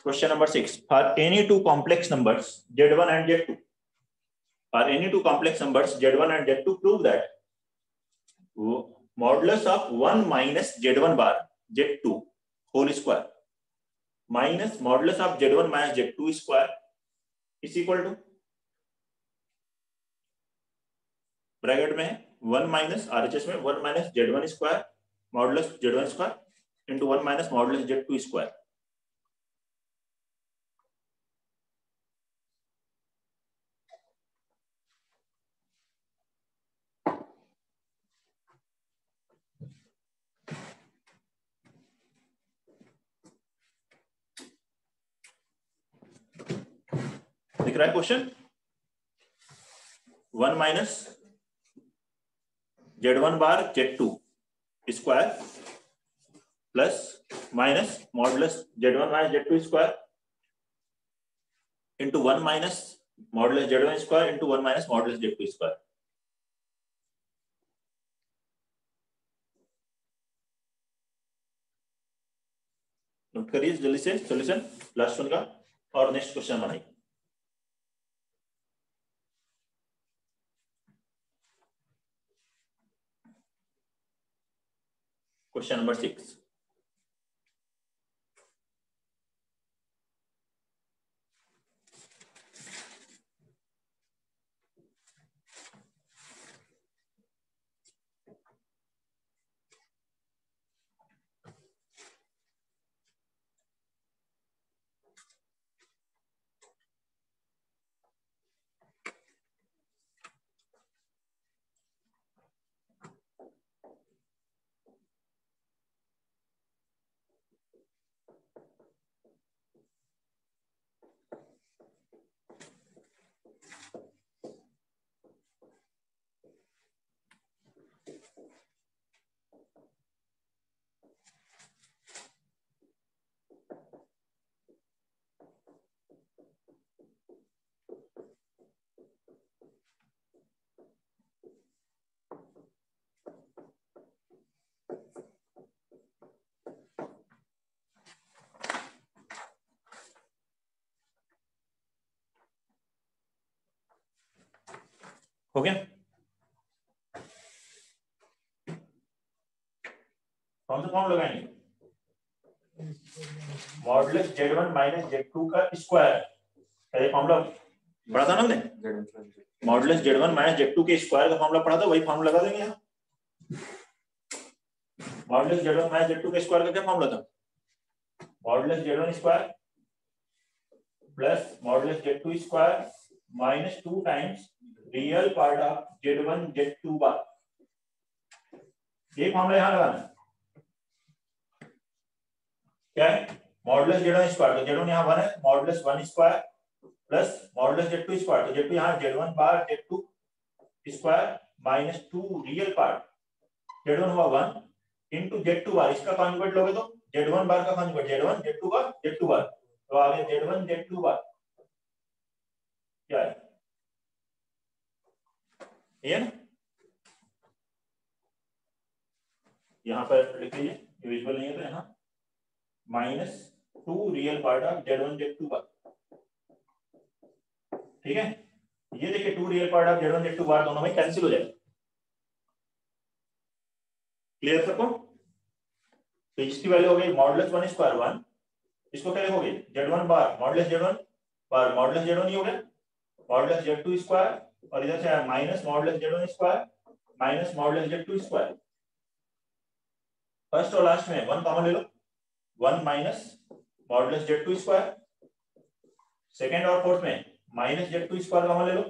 A: question number 6, for any two complex numbers Z1 and Z2, for any two complex numbers Z1 and Z2 prove that modulus of 1 minus Z1 bar Z2 whole square minus modulus of Z1 minus Z2 square is equal to, bracket में 1 minus RHS में 1 minus Z1 square modulus Z1 square into 1 minus modulus Z2 square. दिख रहा है question, 1 minus Z1 बार Z2 square plus minus modulus z1 minus z2 square into 1 minus modulus z1 square into 1 minus modulus z2 square. Note करिए जल्दी से solution last one का और next question बनाइए। Question number 6। हो गया? कौन सा फॉर्म लगाएंगे? मॉडुलस z1 माइनस z2 का स्क्वायर। ये फॉर्मूला पढ़ा था ना हमने? मॉडुलस z1 माइनस z2 के स्क्वायर का फॉर्मूला पढ़ा था, वही फॉर्मूला लगा देंगे यहाँ। मॉडुलस z1 माइनस z2 के स्क्वायर का क्या फॉर्मूला था? Modulus z1 square plus modulus z2 square minus 2 times real part of z1 z2 बार। ये फॉर्मूला यहाँ लगाना है। क्या है? मॉडुलस z1 स्क्वायर, तो z1 यहाँ 1 है, modulus 1 square plus modulus z2 square, तो z2 यहाँ z1 बार z2 square minus 2 real part, z1 हुआ 1 इनटू z2 बार, इसका कॉन्जुगेट लोगे तो z1 बार का कॉन्जुगेट z1 z2 बार z2 बार, तो आगे z1 z2 बार क्या है? ये ना यहाँ पर लिख लीजिए, विजुअल नहीं है तो यहाँ minus 2 real part of z1 z2 बार। ठीक है, ये देखिए 2 real part of z1 z2 बार दोनों में कैंसिल हो जाएगा। क्लियर सबको? तो इसकी वैल्यू हो गई मॉडुलस 1 स्क्वायर 1, इसको क्या लिखोगे? z1 बार मॉडुलस z1 बार मॉडुलस z1 ही हो गया, मॉडुलस z2 स्क्वायर और इधर से minus modulus z1 square minus modulus z2 square. First और लास्ट में 1 कॉमन ले लो, 1 minus modulus z2 square, second और फोर्थ में माइनस z2 स्क्वायर कॉमन ले लो,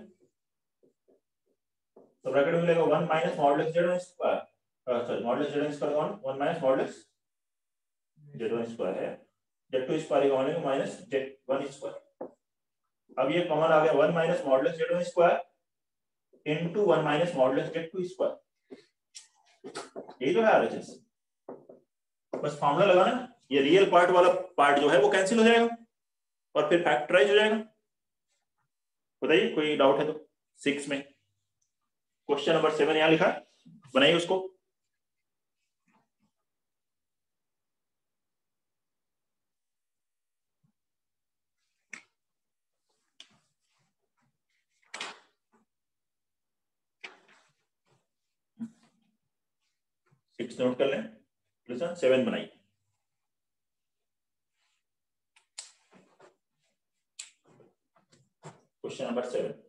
A: तो ब्रैकेट में मिलेगा 1 minus modulus z1 square, sorry modulus z1 square 1 minus modulus z1 square है, z2 स्क्वायर कॉमन लेंगे माइनस z1 स्क्वायर। अब ये कॉमन आ गया 1 minus modulus z1 square into 1 minus modulus z2 square. यही तो है आरएचएस, बस फॉर्मूला लगाना, ये रियल पार्ट वाला पार्ट जो है वो कैंसिल हो जाएगा और फिर फैक्टराइज हो जाएगा। बताइए कोई डाउट है तो? 6 में क्वेश्चन नंबर 7 यहां लिखा है, बनाइए उसको। सिक्स नोट कर लें, क्वेश्चन 7 बनाइए। Question number 7।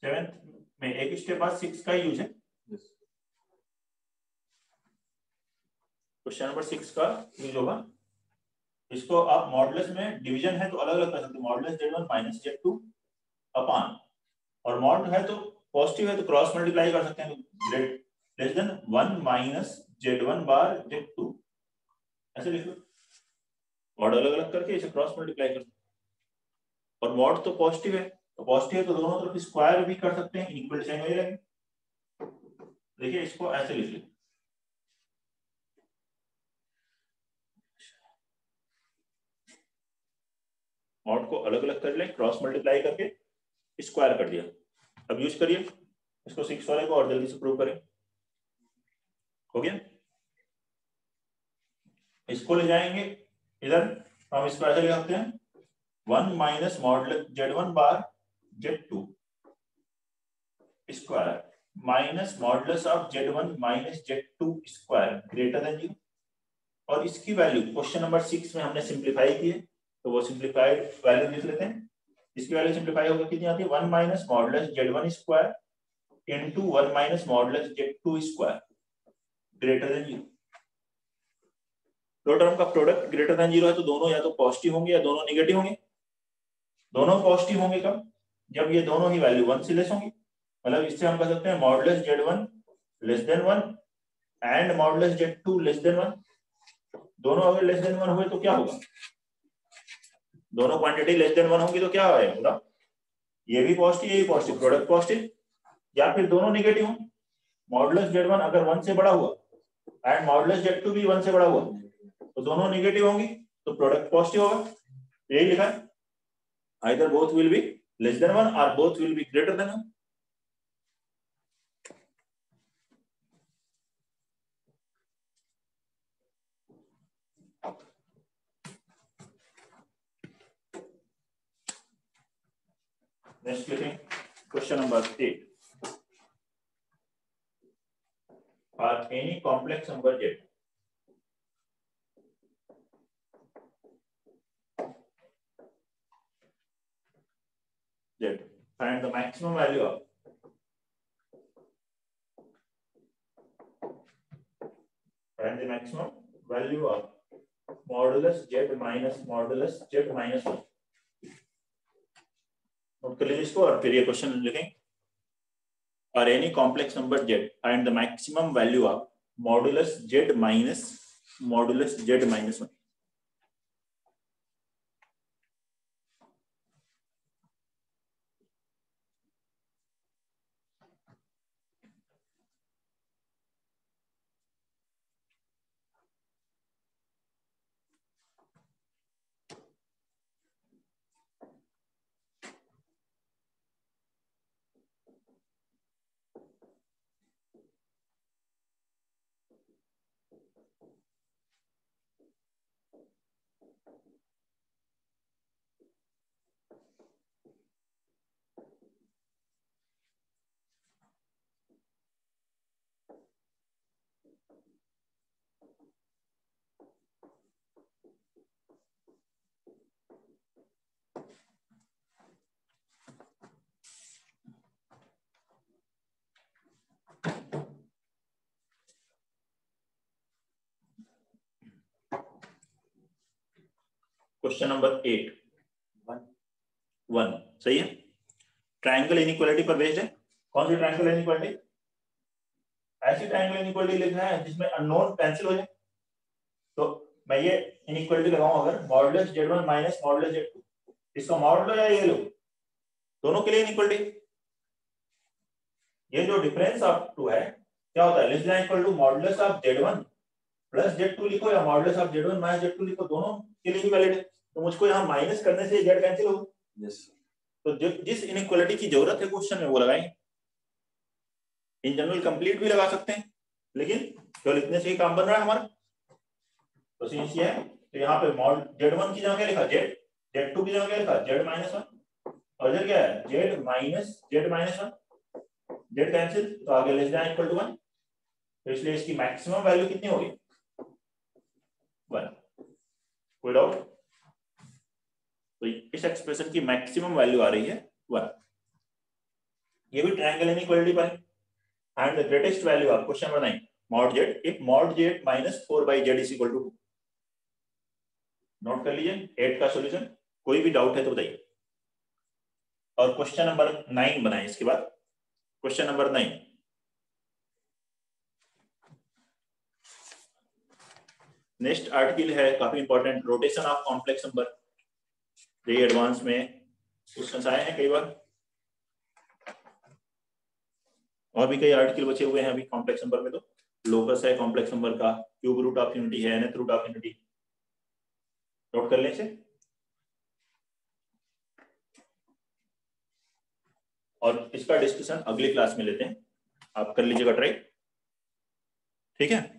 A: 7th में एक स्टेप बाद 6 का यूज है। क्वेश्चन नंबर 6 का यूज होगा। इसको आप मॉडुलस में डिवीजन है तो अलग अलग कर सकते हैं, मॉडुलस Z1 माइनस Z2 अपान, और मॉड है तो पॉजिटिव है तो क्रॉस मल्टीप्लाई कर सकते हैं, लेस देन 1 माइनस Z1 बार Z2, ऐसे लिख लो। मॉड अलग अलग करके इसे क्रॉस मल्टीप्लाई कर, और मॉड तो पॉजिटिव है तो दोनों तरफ स्क्वायर भी कर सकते हैं, इक्वल साइन वही रहेंगे। देखिए इसको ऐसे लिख लो, मॉड को अलग अलग कर लें, क्रॉस मल्टीप्लाई करके स्क्वायर कर दिया। अब यूज करिए इसको 6 वाले को और जल्दी से प्रूव करें। हो गया, इसको ले जाएंगे इधर, हम इसको ऐसे ले सकते हैं 1 minus modulus Z1 bar Z2 square minus modulus of Z1 minus Z2 square greater than 0, और इसकी वैल्यू क्वेश्चन नंबर 6 में हमने सिंप्लीफाई की है तो वो सिंप्लीफाइड वैल्यू लिख लेते हैं। इसकी वैल्यू सिंप्लीफाई होकर कितनी आती है, 1 minus modulus Z1 square into 1 minus modulus Z2 square greater than 0। दो टर्म का प्रोडक्ट ग्रेटर देन 0 है तो दोनों या तो पॉजिटिव होंगे या दोनों नेगेटिव होंगे। दोनों पॉजिटिव होंगे कब, जब ये दोनों ही वैल्यू 1 से लेस होंगी। मतलब इससे हम कह सकते हैं modulus Z1 less than 1 and modulus Z2 less then 1। दोनों अगर लेस देन 1 हुए तो क्या होगा, दोनों क्वांटिटी लेस देन 1 होंगी तो क्या होगा, ये भी पॉजिटिव ये भी पॉजिटिव, प्रोडक्ट पॉजिटिव, या फिर दोनों नेगेटिव हों। मॉडुलस Z1 अगर 1 से बड़ा हुआ एंड मॉडुलस Z2 भी 1 से बड़ा हुआ तो दोनों नेगेटिव होंगी तो प्रोडक्ट पॉजिटिव होगा। यही लिखा है, either both will be less than 1 और both will be greater than 1। Next लिखें question number 8, for any complex number Z find the maximum value of modulus Z minus modulus Z minus 1। Note कर लीजिए इसको और फिर ये question लिखें, और any complex number Z find the maximum value of modulus Z minus modulus Z minus 1। Question number 8 1 सही है। ट्रायंगल इनइक्वालिटी पर बेस्ड है। कौन सी ट्रायंगल इनइक्वालिटी, ऐसी ट्रायंगल इनइक्वालिटी लिखना है जिसमें अननोन कैंसिल हो जाए। तो मैं ये इनइक्वालिटी लगाऊं अगर modulus Z1 minus modulus Z2, इसका मॉडुलस है ये लो, दोनों के लिए इनइक्वालिटी। ये जो डिफरेंस ऑफ टू है क्या होता है, less than equal to modulus of Z1 plus Z2 लिखो या modulus of Z1 minus Z2 लिखो, दोनों के लिए ही वैलिड है। तो मुझको यहाँ माइनस करने से Z कैंसिल होगा।
E: यस,
A: तो जिस इनइक्वालिटी की जरूरत है क्वेश्चन में वो लगाएंगे। इन जनरल कंप्लीट भी लगा सकते हैं, लेकिन केवल इतने से ही काम बन रहा है हमारा। तो सीन्स ये है, तो यहाँ पे मॉड Z1 की जगह क्या लिखा Z, Z2 की जगह क्या लिखा Z माइनस 1, और इधर क्या है Z minus Z-1, Z cancel तो आगे लेस देन इक्वल टू 1, तो इसलिए इसकी मैक्सिमम वैल्यू कितनी होगी 1। कोई डाउट, तो इस एक्सप्रेशन की मैक्सिमम वैल्यू आ रही है 1। ये भी ट्रायंगल इनइक्वालिटी पर है। And the greatest value of question number 9 mod z if mod z minus 4 by z is equal to 2। Note कर लीजिए 8 का सॉल्यूशन, कोई भी डाउट है तो बताइए। और क्वेश्चन नंबर 9 बनाए इसके बाद। क्वेश्चन नंबर 9, नेक्स्ट आर्टिकल है काफी important, rotation of complex number. ये एडवांस में क्वेश्चंस आए हैं कई बार, और भी कई आर्टिकल बचे हुए हैं अभी कॉम्प्लेक्स नंबर में। तो लोकस है कॉम्प्लेक्स नंबर का, क्यूब रूट ऑफ यूनिटी है, nth root of unity. Note कर लें इसे, और इसका डिस्कशन अगली क्लास में लेते हैं। आप कर लीजिएगा ट्राई, ठीक है।